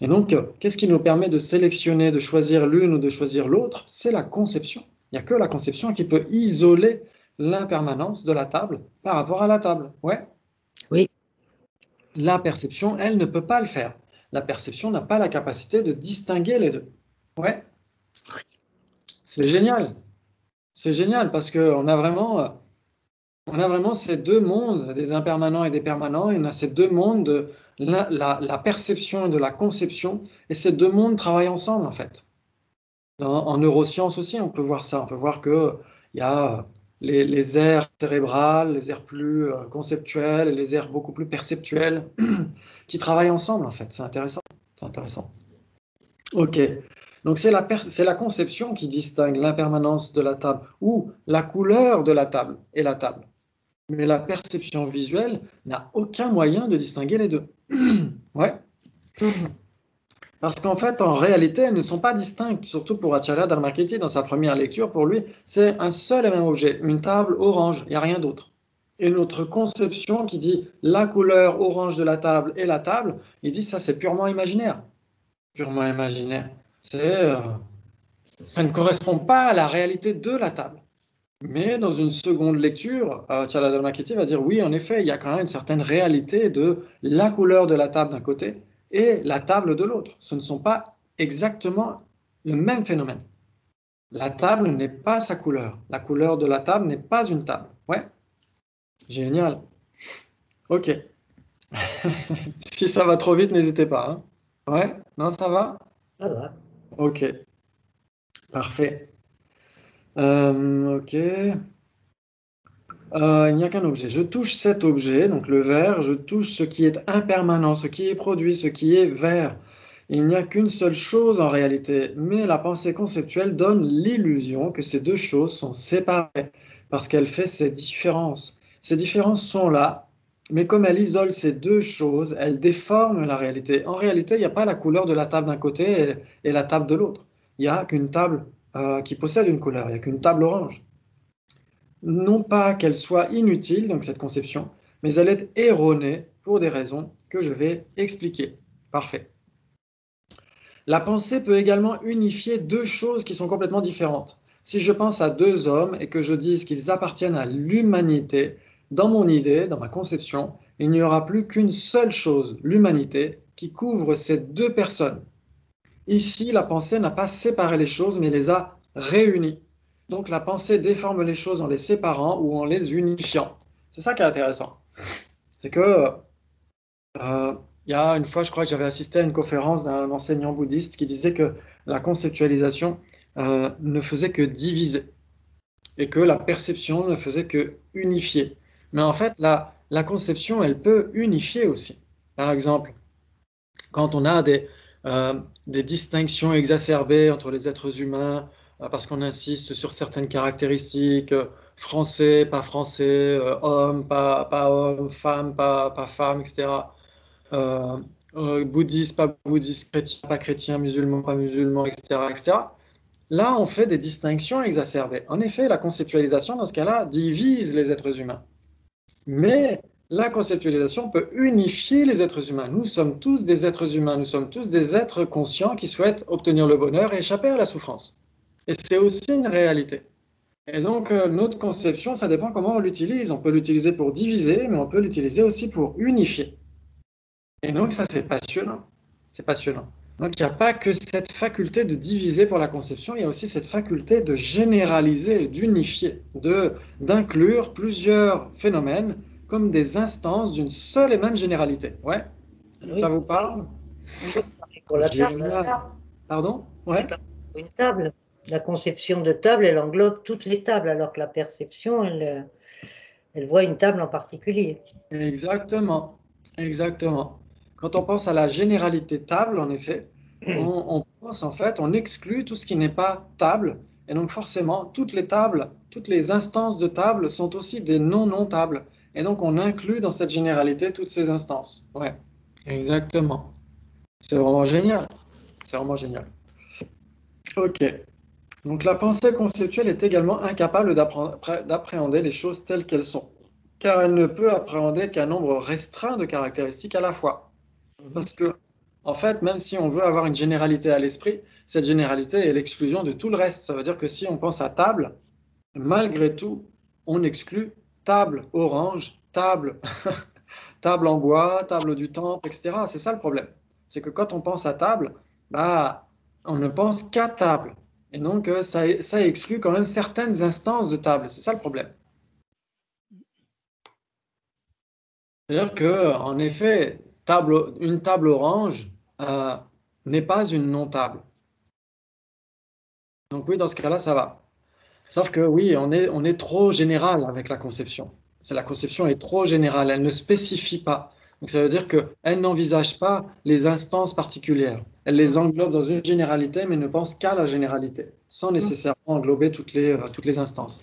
Et donc, qu'est-ce qui nous permet de sélectionner, de choisir l'une ou de choisir l'autre? C'est la conception. Il n'y a que la conception qui peut isoler l'impermanence de la table par rapport à la table. Ouais. Oui. La perception, elle, ne peut pas le faire. La perception n'a pas la capacité de distinguer les deux. Ouais. C'est génial. C'est génial parce qu'on a vraiment... On a vraiment ces deux mondes, des impermanents et des permanents, et on a ces deux mondes de la perception et de la conception, et ces deux mondes travaillent ensemble en fait. En neurosciences aussi, on peut voir ça, on peut voir qu'il y a les aires cérébrales, les aires plus conceptuelles, et les aires beaucoup plus perceptuelles, qui travaillent ensemble en fait, c'est intéressant. Ok, donc c'est la conception qui distingue l'impermanence de la table, ou la couleur de la table et la table. Mais la perception visuelle n'a aucun moyen de distinguer les deux. Ouais. Parce qu'en fait, en réalité, elles ne sont pas distinctes, surtout pour Acharya Dharmakirti, dans sa première lecture, pour lui, c'est un seul et même objet, une table orange, il n'y a rien d'autre. Et notre conception qui dit la couleur orange de la table et la table, il dit ça c'est purement imaginaire. Purement imaginaire. Ça ne correspond pas à la réalité de la table. Mais dans une seconde lecture, Acharya Dharmakirti va dire oui, en effet, il y a quand même une certaine réalité de la couleur de la table d'un côté et la table de l'autre. Ce ne sont pas exactement le même phénomène. La table n'est pas sa couleur. La couleur de la table n'est pas une table. Ouais, génial. Ok. Si ça va trop vite, n'hésitez pas. Hein. Ouais, non, ça va? Ça va. Ok. Parfait. Ok. Il n'y a qu'un objet. Je touche cet objet, donc le verre, je touche ce qui est impermanent, ce qui est produit, ce qui est vert. Il n'y a qu'une seule chose en réalité, mais la pensée conceptuelle donne l'illusion que ces deux choses sont séparées, parce qu'elle fait ces différences. Ces différences sont là, mais comme elle isole ces deux choses, elle déforme la réalité. En réalité, il n'y a pas la couleur de la table d'un côté et la table de l'autre. Il n'y a qu'une table qui possède une couleur, il n'y a qu'une table orange. Non pas qu'elle soit inutile, donc cette conception, mais elle est erronée pour des raisons que je vais expliquer. Parfait. La pensée peut également unifier deux choses qui sont complètement différentes. Si je pense à deux hommes et que je dise qu'ils appartiennent à l'humanité, dans mon idée, dans ma conception, il n'y aura plus qu'une seule chose, l'humanité, qui couvre ces deux personnes. Ici, la pensée n'a pas séparé les choses, mais les a réunies. Donc la pensée déforme les choses en les séparant ou en les unifiant. C'est ça qui est intéressant. C'est que il y a une fois, je crois que j'avais assisté à une conférence d'un enseignant bouddhiste qui disait que la conceptualisation ne faisait que diviser et que la perception ne faisait que unifier. Mais en fait, la conception, elle peut unifier aussi. Par exemple, quand on a des distinctions exacerbées entre les êtres humains, parce qu'on insiste sur certaines caractéristiques, français, homme, pas homme, femme, pas femme, etc. euh, Bouddhiste, pas bouddhiste, chrétien, pas chrétien, musulman, pas musulman, etc., etc. Là, on fait des distinctions exacerbées. En effet, la conceptualisation, dans ce cas-là, divise les êtres humains. Mais la conceptualisation peut unifier les êtres humains. Nous sommes tous des êtres humains, nous sommes tous des êtres conscients qui souhaitent obtenir le bonheur et échapper à la souffrance. Et c'est aussi une réalité. Et donc, notre conception, ça dépend comment on l'utilise. On peut l'utiliser pour diviser, mais on peut l'utiliser aussi pour unifier. Et donc, ça, c'est passionnant. C'est passionnant. Donc, il n'y a pas que cette faculté de diviser pour la conception, il y a aussi cette faculté de généraliser, d'unifier, d'inclure plusieurs phénomènes comme des instances d'une seule et même généralité. Ouais, Oui. ça vous parle? Pour la table. Génial. Pardon? Ouais. C'est pas une table. La conception de table, elle englobe toutes les tables, alors que la perception, elle voit une table en particulier. Exactement. Exactement. Quand on pense à la généralité table, en effet, on pense en fait, on exclut tout ce qui n'est pas table. Et donc forcément, toutes les tables, toutes les instances de table sont aussi des non-non-tables. Et donc on inclut dans cette généralité toutes ces instances. Ouais, exactement. C'est vraiment génial. C'est vraiment génial. Ok. Donc la pensée conceptuelle est également incapable d'appréhender les choses telles qu'elles sont, car elle ne peut appréhender qu'un nombre restreint de caractéristiques à la fois. Parce que, en fait, même si on veut avoir une généralité à l'esprit, cette généralité est l'exclusion de tout le reste. Ça veut dire que si on pense à table, malgré tout, on exclut table orange, table, table en bois, table du temple, etc. C'est ça le problème. C'est que quand on pense à table, bah, on ne pense qu'à table. Et donc, ça exclut quand même certaines instances de table. C'est ça le problème. C'est-à-dire que, en effet, une table orange n'est pas une non-table. Donc oui, dans ce cas-là, ça va. Sauf que oui, on est trop général avec la conception. La conception est trop générale, elle ne spécifie pas. Donc ça veut dire qu'elle n'envisage pas les instances particulières. Elle les englobe dans une généralité, mais ne pense qu'à la généralité, sans nécessairement englober toutes les instances.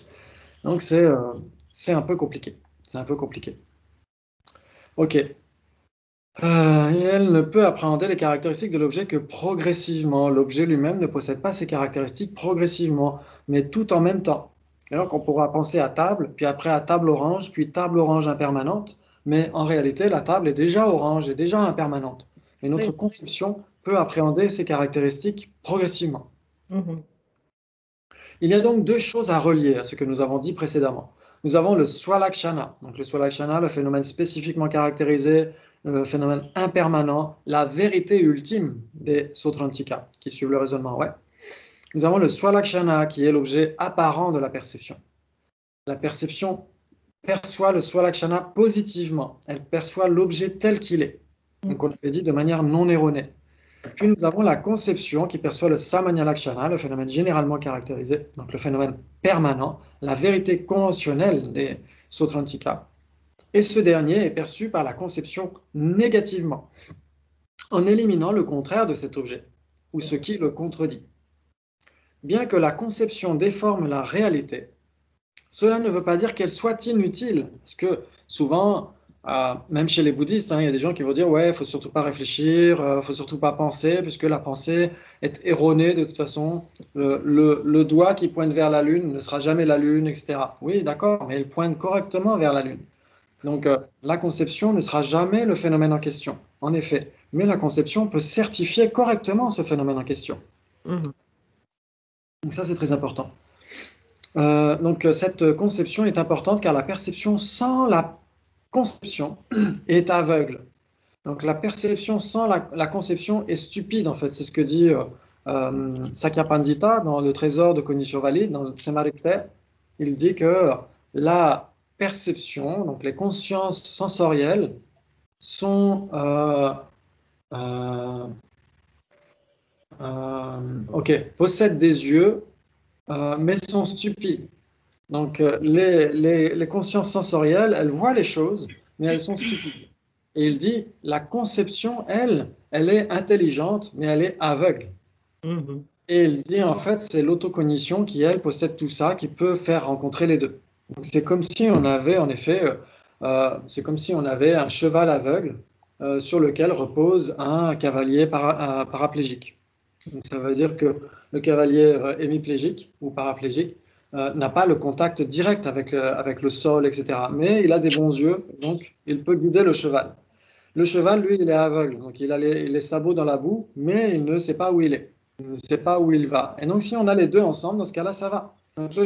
Donc c'est un peu compliqué. C'est un peu compliqué. Ok. Et elle ne peut appréhender les caractéristiques de l'objet que progressivement. L'objet lui-même ne possède pas ces caractéristiques progressivement, mais tout en même temps. Et donc on pourra penser à table, puis après à table orange, puis table orange impermanente, mais en réalité la table est déjà orange, est déjà impermanente. Et notre conception peut appréhender ces caractéristiques progressivement. Il y a donc deux choses à relier à ce que nous avons dit précédemment. Nous avons le swalakshana, donc le swalakshana, le phénomène spécifiquement caractérisé, le phénomène impermanent, la vérité ultime des Sautrantika, qui suivent le raisonnement. Ouais. Nous avons le swalakshana, qui est l'objet apparent de la perception. La perception perçoit le swalakshana positivement. Elle perçoit l'objet tel qu'il est. Donc on l'a dit de manière non erronée. Puis nous avons la conception qui perçoit le samanyalakshana, le phénomène généralement caractérisé, donc le phénomène permanent, la vérité conventionnelle des Sautrantika. Et ce dernier est perçu par la conception négativement. en éliminant le contraire de cet objet, ou ce qui le contredit. Bien que la conception déforme la réalité, cela ne veut pas dire qu'elle soit inutile, parce que souvent, même chez les bouddhistes, il y a des gens qui vont dire ouais, il faut surtout pas réfléchir, faut surtout pas penser, puisque la pensée est erronée de toute façon. Le doigt qui pointe vers la lune ne sera jamais la lune, etc. Oui, d'accord, mais il pointe correctement vers la lune. Donc la conception ne sera jamais le phénomène en question, en effet. Mais la conception peut certifier correctement ce phénomène en question. Mhm. Donc ça, c'est très important. Donc cette conception est importante car la perception sans la conception est aveugle. Donc la perception sans la conception est stupide en fait. C'est ce que dit Sakya Pandita dans le Trésor de cognition valide, dans le Tsemarikpe. Il dit que la perception, donc les consciences sensorielles, sont euh, possèdent des yeux, mais sont stupides. Donc, les consciences sensorielles, elles voient les choses, mais elles sont stupides. Et il dit, la conception, elle est intelligente, mais elle est aveugle. Mhm. Et il dit, en fait, c'est l'autocognition qui, elle, possède tout ça, qui peut faire rencontrer les deux. Donc, c'est comme si on avait, en effet, c'est comme si on avait un cheval aveugle sur lequel repose un cavalier paraplégique. Donc, ça veut dire que le cavalier hémiplégique ou paraplégique n'a pas le contact direct avec le sol, etc. Mais il a des bons yeux, donc il peut guider le cheval. Le cheval, lui, il est aveugle, donc il a les sabots dans la boue, mais il ne sait pas où il est, il ne sait pas où il va. Et donc si on a les deux ensemble, dans ce cas-là, ça va. Donc le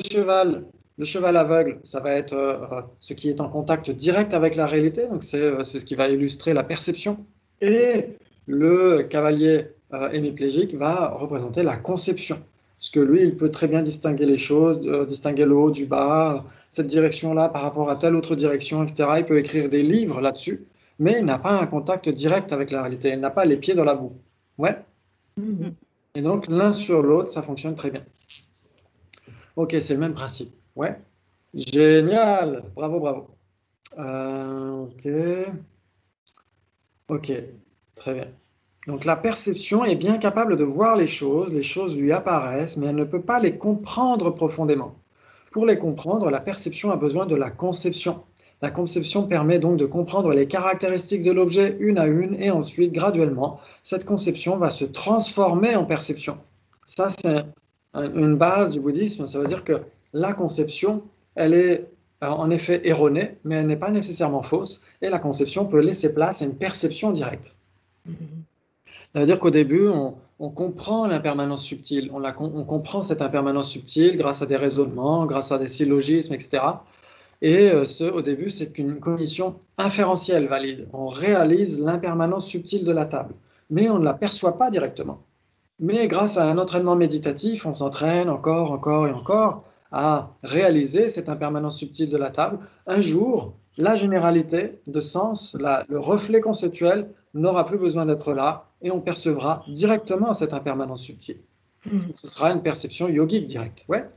cheval aveugle, ça va être ce qui est en contact direct avec la réalité, donc c'est ce qui va illustrer la perception. Et le cavalier hémiplégique va représenter la conception. Parce que lui, il peut très bien distinguer les choses, distinguer le haut du bas, cette direction-là par rapport à telle autre direction, etc. Il peut écrire des livres là-dessus, mais il n'a pas un contact direct avec la réalité. Il n'a pas les pieds dans la boue. Ouais. Mhm. Et donc, l'un sur l'autre, ça fonctionne très bien. Ok, c'est le même principe. Ouais. Génial. Bravo, bravo. Ok. Ok. Très bien. Donc la perception est bien capable de voir les choses lui apparaissent, mais elle ne peut pas les comprendre profondément. Pour les comprendre, la perception a besoin de la conception. La conception permet donc de comprendre les caractéristiques de l'objet une à une, et ensuite, graduellement, cette conception va se transformer en perception. Ça, c'est une base du bouddhisme. Ça veut dire que la conception, elle est en effet erronée, mais elle n'est pas nécessairement fausse, et la conception peut laisser place à une perception directe. Mhm. Ça veut dire qu'au début, on comprend l'impermanence subtile, on comprend cette impermanence subtile grâce à des raisonnements, grâce à des syllogismes, etc. Et au début, c'est une cognition inférentielle valide. On réalise l'impermanence subtile de la table, mais on ne la perçoit pas directement. Mais grâce à un entraînement méditatif, on s'entraîne encore, encore et encore à réaliser cette impermanence subtile de la table. Un jour, la généralité de sens, le reflet conceptuel n'aura plus besoin d'être là et on percevra directement cette impermanence subtile. Mhm. Ce sera une perception yogique directe. Ouais.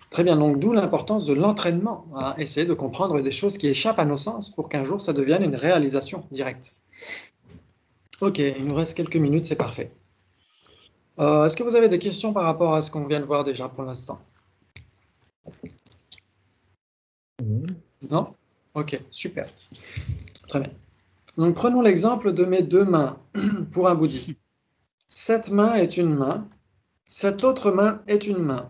Très bien, donc d'où l'importance de l'entraînement, à essayer de comprendre des choses qui échappent à nos sens pour qu'un jour ça devienne une réalisation directe. Ok, il nous reste quelques minutes, c'est parfait. Est-ce que vous avez des questions par rapport à ce qu'on vient de voir déjà pour l'instant? Non? Ok, super. Très bien. Donc prenons l'exemple de mes deux mains pour un bouddhiste. Cette main est une main, cette autre main est une main.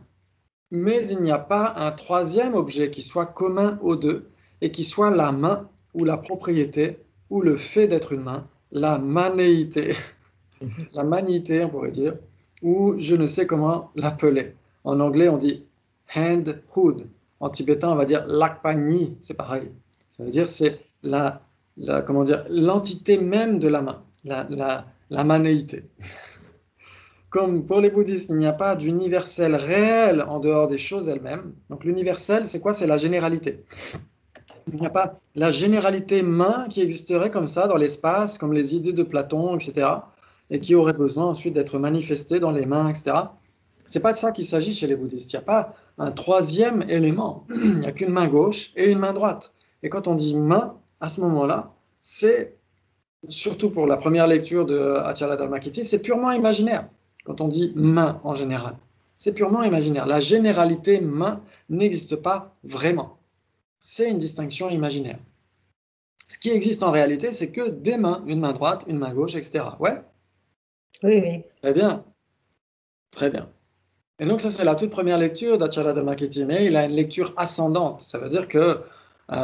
Mais il n'y a pas un troisième objet qui soit commun aux deux et qui soit la main ou la propriété ou le fait d'être une main, la manéité. La manité, on pourrait dire, ou je ne sais comment l'appeler. En anglais, on dit handhood. En tibétain, on va dire lakpani, c'est pareil. Ça veut dire c'est comment dire, l'entité même de la main, la manéité. Comme pour les bouddhistes, il n'y a pas d'universel réel en dehors des choses elles-mêmes. Donc l'universel, c'est quoi? C'est la généralité. Il n'y a pas la généralité main qui existerait comme ça dans l'espace, comme les idées de Platon, etc., et qui aurait besoin ensuite d'être manifestées dans les mains, etc. C'est pas de ça qu'il s'agit chez les bouddhistes. Il n'y a pas un troisième élément. Il n'y a qu'une main gauche et une main droite. Et quand on dit main, à ce moment-là, c'est surtout pour la première lecture de Achala Dharmakirti, c'est purement imaginaire. Quand on dit main en général, c'est purement imaginaire. La généralité main n'existe pas vraiment. C'est une distinction imaginaire. Ce qui existe en réalité, c'est que des mains, une main droite, une main gauche, etc. Ouais? Oui, oui. Très bien. Très bien. Et donc, ça, c'est la toute première lecture d'Achala Dharmakirti, mais il a une lecture ascendante. Ça veut dire que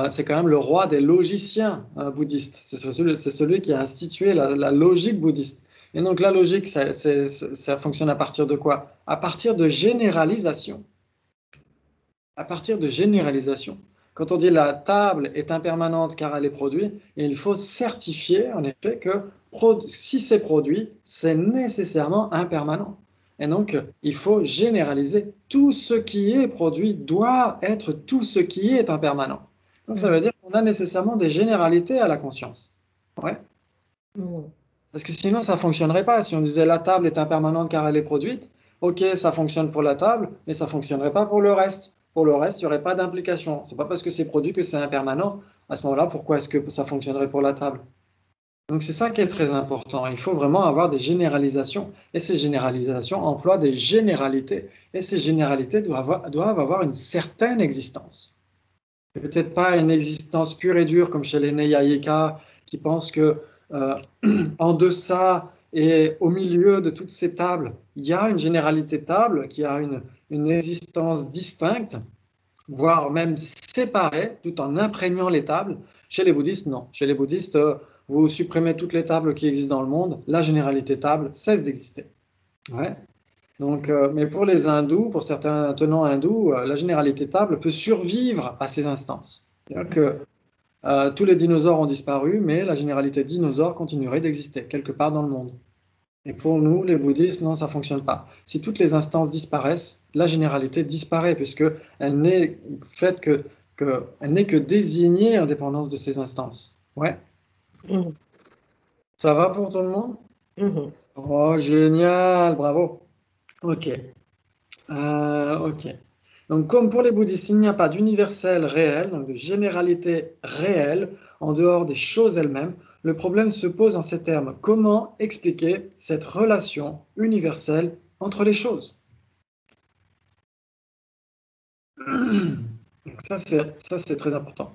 c'est quand même le roi des logiciens bouddhistes. C'est celui qui a institué la logique bouddhiste. Et donc, la logique, ça fonctionne à partir de quoi? À partir de généralisation. À partir de généralisation. Quand on dit la table est impermanente car elle est produite, il faut certifier en effet que si c'est produit, c'est nécessairement impermanent. Et donc, il faut généraliser. Tout ce qui est produit doit être tout ce qui est impermanent. Donc, ça veut dire qu'on a nécessairement des généralités à la conscience. Ouais. Parce que sinon, ça ne fonctionnerait pas. Si on disait la table est impermanente car elle est produite, ok, ça fonctionne pour la table, mais ça ne fonctionnerait pas pour le reste. Pour le reste, il n'y aurait pas d'implication. Ce n'est pas parce que c'est produit que c'est impermanent. À ce moment-là, pourquoi est-ce que ça fonctionnerait pour la table? Donc c'est ça qui est très important. Il faut vraiment avoir des généralisations. Et ces généralisations emploient des généralités. Et ces généralités doivent avoir une certaine existence. Peut-être pas une existence pure et dure comme chez les Neyayika qui pensent que en deçà et au milieu de toutes ces tables, il y a une généralité table qui a une existence distincte, voire même séparée, tout en imprégnant les tables. Chez les bouddhistes, non. Chez les bouddhistes, vous supprimez toutes les tables qui existent dans le monde, la généralité table cesse d'exister. Ouais. Donc, mais pour les hindous, pour certains tenants hindous, la généralité table peut survivre à ces instances. C'est-à-dire que tous les dinosaures ont disparu, mais la généralité dinosaure continuerait d'exister quelque part dans le monde. Et pour nous, les bouddhistes, non, ça ne fonctionne pas. Si toutes les instances disparaissent, la généralité disparaît, puisqu'elle n'est faite elle n'est que désignée en dépendance de ces instances. Ouais. Ça va pour tout le monde? Oh, génial, bravo. Ok. Ok. Donc, comme pour les bouddhistes, il n'y a pas d'universel réel, donc de généralité réelle, en dehors des choses elles-mêmes, le problème se pose en ces termes. Comment expliquer cette relation universelle entre les choses? Donc ça, c'est très important.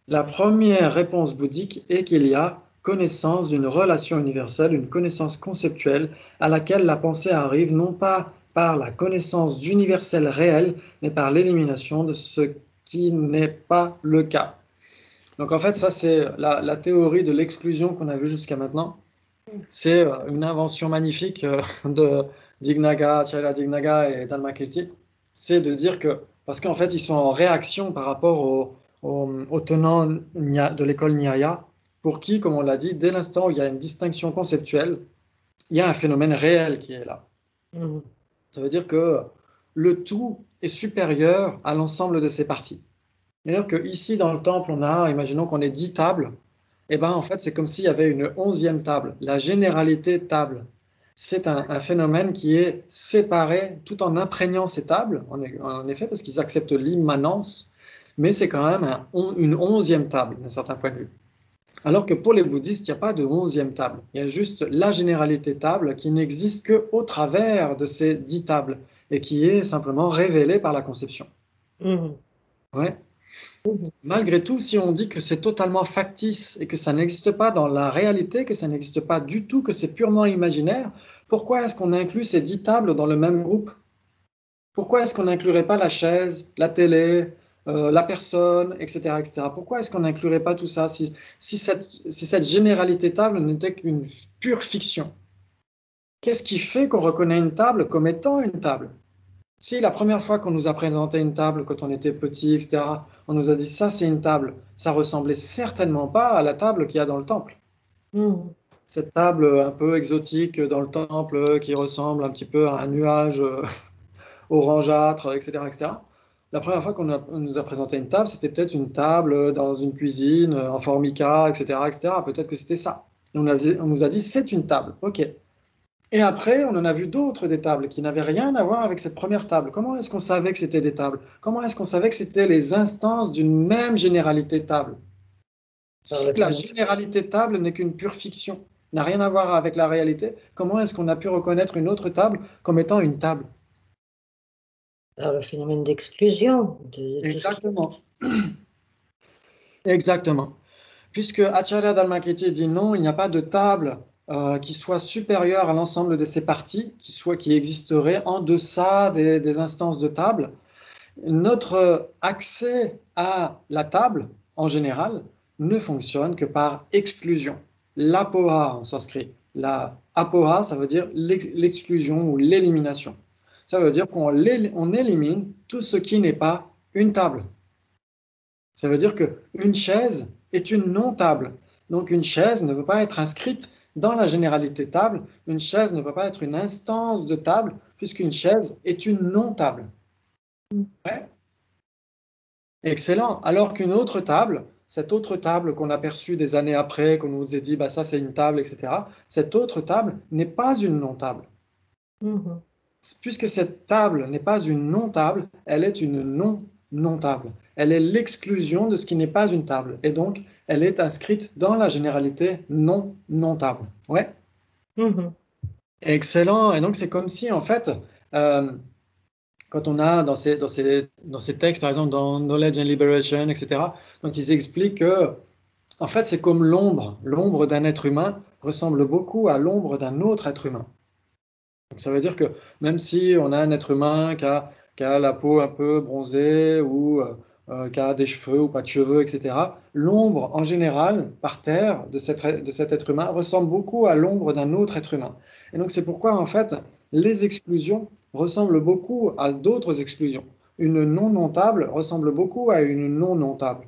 La première réponse bouddhique est qu'il y a connaissance d'une relation universelle, une connaissance conceptuelle à laquelle la pensée arrive non pas par la connaissance d'universel réel, mais par l'élimination de ce qui n'est pas le cas. Donc en fait, ça c'est la théorie de l'exclusion qu'on a vue jusqu'à maintenant. C'est une invention magnifique de Dignaga, Acharya Dignaga et Dharmakirti. C'est de dire que, parce qu'en fait ils sont en réaction par rapport aux tenants de l'école Nyaya, pour qui, comme on l'a dit, dès l'instant où il y a une distinction conceptuelle, il y a un phénomène réel qui est là. Ça veut dire que le tout est supérieur à l'ensemble de ses parties. C'est-à-dire qu'ici, dans le temple, imaginons qu'on ait 10 tables, et bien en fait, c'est comme s'il y avait une 11e table, la généralité table. C'est un phénomène qui est séparé tout en imprégnant ces tables, en effet, parce qu'ils acceptent l'immanence, mais c'est quand même une 11e table, d'un certain point de vue. Alors que pour les bouddhistes, il n'y a pas de 11e table. Il y a juste la généralité table qui n'existe qu'au travers de ces 10 tables et qui est simplement révélée par la conception. Ouais. Malgré tout, si on dit que c'est totalement factice et que ça n'existe pas dans la réalité, que ça n'existe pas du tout, que c'est purement imaginaire, pourquoi est-ce qu'on inclut ces 10 tables dans le même groupe? Pourquoi est-ce qu'on n'inclurait pas la chaise, la télé, la personne, etc., etc. Pourquoi est-ce qu'on n'inclurait pas tout ça si cette généralité table n'était qu'une pure fiction? Qu'est-ce qui fait qu'on reconnaît une table comme étant une table? Si la première fois qu'on nous a présenté une table quand on était petit, etc., on nous a dit ça c'est une table, ça ressemblait certainement pas à la table qu'il y a dans le temple. Cette table un peu exotique dans le temple qui ressemble un petit peu à un nuage orangeâtre, etc., etc. La première fois qu'on nous a présenté une table, c'était peut-être une table dans une cuisine en formica, etc., etc. Peut-être que c'était ça. Et on nous a dit c'est une table, ok. Et après, on en a vu d'autres des tables qui n'avaient rien à voir avec cette première table. Comment est-ce qu'on savait que c'était des tables? Comment est-ce qu'on savait que c'était les instances d'une même généralité table? Si la généralité table n'est qu'une pure fiction, n'a rien à voir avec la réalité, comment est-ce qu'on a pu reconnaître une autre table comme étant une table? Par le phénomène d'exclusion. Exactement. Exactement. Puisque Acharya Dharmakirti dit non, il n'y a pas de table qui soit supérieure à l'ensemble de ses parties, qui existerait en deçà des instances de table. Notre accès à la table, en général, ne fonctionne que par exclusion. L'apoha en sanskrit. La apoha, ça veut dire l'exclusion ou l'élimination. Ça veut dire qu'on élimine tout ce qui n'est pas une table. Ça veut dire qu'une chaise est une non-table. Donc une chaise ne peut pas être inscrite dans la généralité table. Une chaise ne peut pas être une instance de table, puisqu'une chaise est une non-table. Ouais. Excellent. Alors qu'une autre table, cette autre table qu'on a perçue des années après, qu'on nous a dit, bah, ça c'est une table, etc., cette autre table n'est pas une non-table. Puisque cette table n'est pas une non-table, elle est une non-table. Elle est l'exclusion de ce qui n'est pas une table. Et donc, elle est inscrite dans la généralité non-table. Ouais. Excellent. Et donc, c'est comme si, en fait, quand on a dans ces textes, par exemple, dans Knowledge and Liberation, etc., donc ils expliquent que, en fait, c'est comme l'ombre. L'ombre d'un être humain ressemble beaucoup à l'ombre d'un autre être humain. Donc, ça veut dire que même si on a un être humain qui a la peau un peu bronzée ou qui a des cheveux ou pas de cheveux, etc., l'ombre en général, par terre, de cet être humain ressemble beaucoup à l'ombre d'un autre être humain. Et donc c'est pourquoi en fait les exclusions ressemblent beaucoup à d'autres exclusions. Une non-non-table ressemble beaucoup à une non-non-table.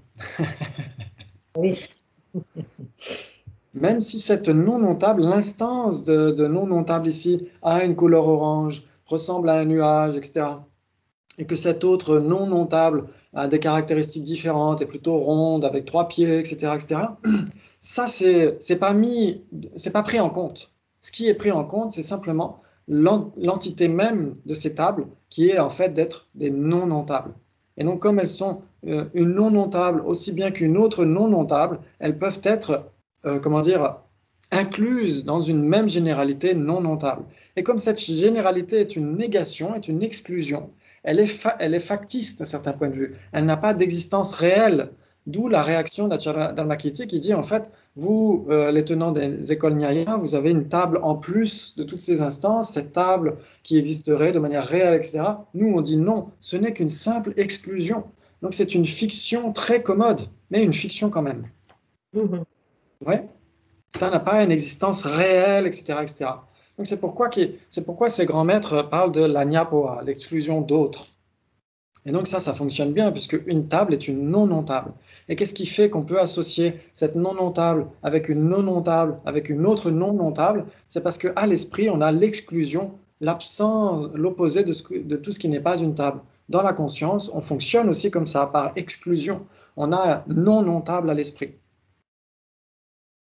Oui. Même si cette non-non-table, l'instance de non-non-table ici, a une couleur orange, ressemble à un nuage, etc., et que cette autre non-non-table a des caractéristiques différentes, est plutôt ronde, avec 3 pieds, etc., etc., ça, c'est pas pris en compte. Ce qui est pris en compte, c'est simplement l'entité même de ces tables, qui est en fait d'être des non-non-tables. Et donc, comme elles sont une non-non-table aussi bien qu'une autre non-non-table, elles peuvent être incluses dans une même généralité non-non-table. Et comme cette généralité est une négation, est une exclusion, elle est factice d'un certain point de vue. Elle n'a pas d'existence réelle. D'où la réaction d'Acharya Dharmakirti qui dit en fait, vous, les tenants des écoles Nyaya, vous avez une table en plus de toutes ces instances, cette table qui existerait de manière réelle, etc. Nous, on dit non, ce n'est qu'une simple exclusion. Donc c'est une fiction très commode, mais une fiction quand même. Ouais. Ça n'a pas une existence réelle, etc., etc. Donc c'est pourquoi ces grands maîtres parlent de l'anyapoha, l'exclusion d'autres. Et donc ça fonctionne bien, puisque une table est une non-non-table. Et qu'est-ce qui fait qu'on peut associer cette non-non-table avec une non-non-table, avec une autre non-non-table? C'est parce qu'à l'esprit, on a l'exclusion, l'absence, l'opposé de tout ce qui n'est pas une table. Dans la conscience, on fonctionne aussi comme ça, par exclusion. On a non-non-table à l'esprit.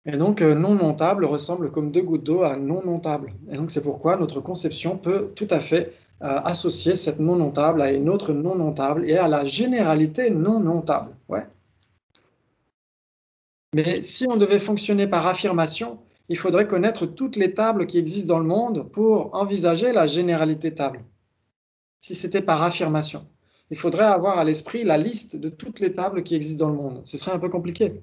Et donc, non-non-table ressemble comme 2 gouttes d'eau à non-non-table. Et donc, c'est pourquoi notre conception peut tout à fait associer cette non-non-table à une autre non-non-table et à la généralité non-non-table. Ouais. Mais si on devait fonctionner par affirmation, il faudrait connaître toutes les tables qui existent dans le monde pour envisager la généralité table. Si c'était par affirmation, il faudrait avoir à l'esprit la liste de toutes les tables qui existent dans le monde. Ce serait un peu compliqué.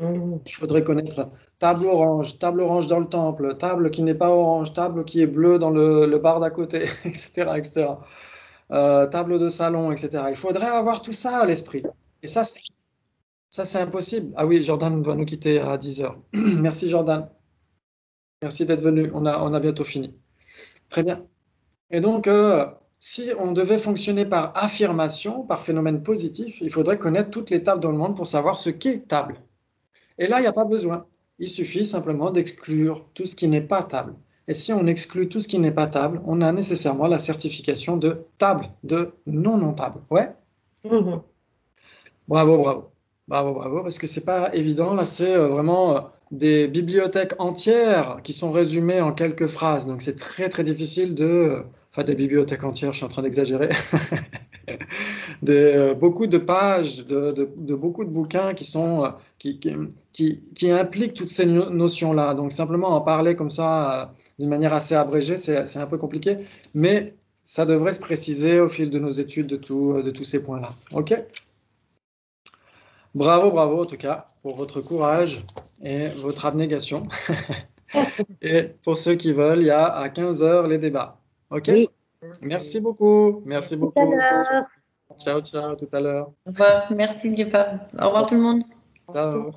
Il faudrait connaître table orange dans le temple, table qui n'est pas orange, table qui est bleue dans le bar d'à côté, etc., etc. Table de salon, etc. Il faudrait avoir tout ça à l'esprit. Et ça, c'est impossible. Ah oui, Jordan va nous quitter à 10h. Merci Jordan. Merci d'être venu. On a bientôt fini. Très bien. Et donc, si on devait fonctionner par affirmation, par phénomène positif, il faudrait connaître toutes les tables dans le monde pour savoir ce qu'est table. Et là, il n'y a pas besoin. Il suffit simplement d'exclure tout ce qui n'est pas table. Et si on exclut tout ce qui n'est pas table, on a nécessairement la certification de table, de non-non-table. Ouais. Bravo, bravo. Bravo, bravo, parce que c'est pas évident. Là, c'est vraiment des bibliothèques entières qui sont résumées en quelques phrases. Donc, c'est très, très difficile de... Enfin, des bibliothèques entières, je suis en train d'exagérer. beaucoup de pages, de beaucoup de bouquins qui impliquent toutes ces notions-là. Donc simplement en parler comme ça, d'une manière assez abrégée, c'est un peu compliqué, mais ça devrait se préciser au fil de nos études de tous ces points-là. OK? Bravo, bravo en tout cas pour votre courage et votre abnégation. Et pour ceux qui veulent, il y a à 15 heures les débats. OK? Oui. Merci beaucoup. Merci Tout à beaucoup. l'heure. Ciao, ciao, tout à l'heure. Au revoir. Merci, Diepa. Au revoir tout le monde. Ciao.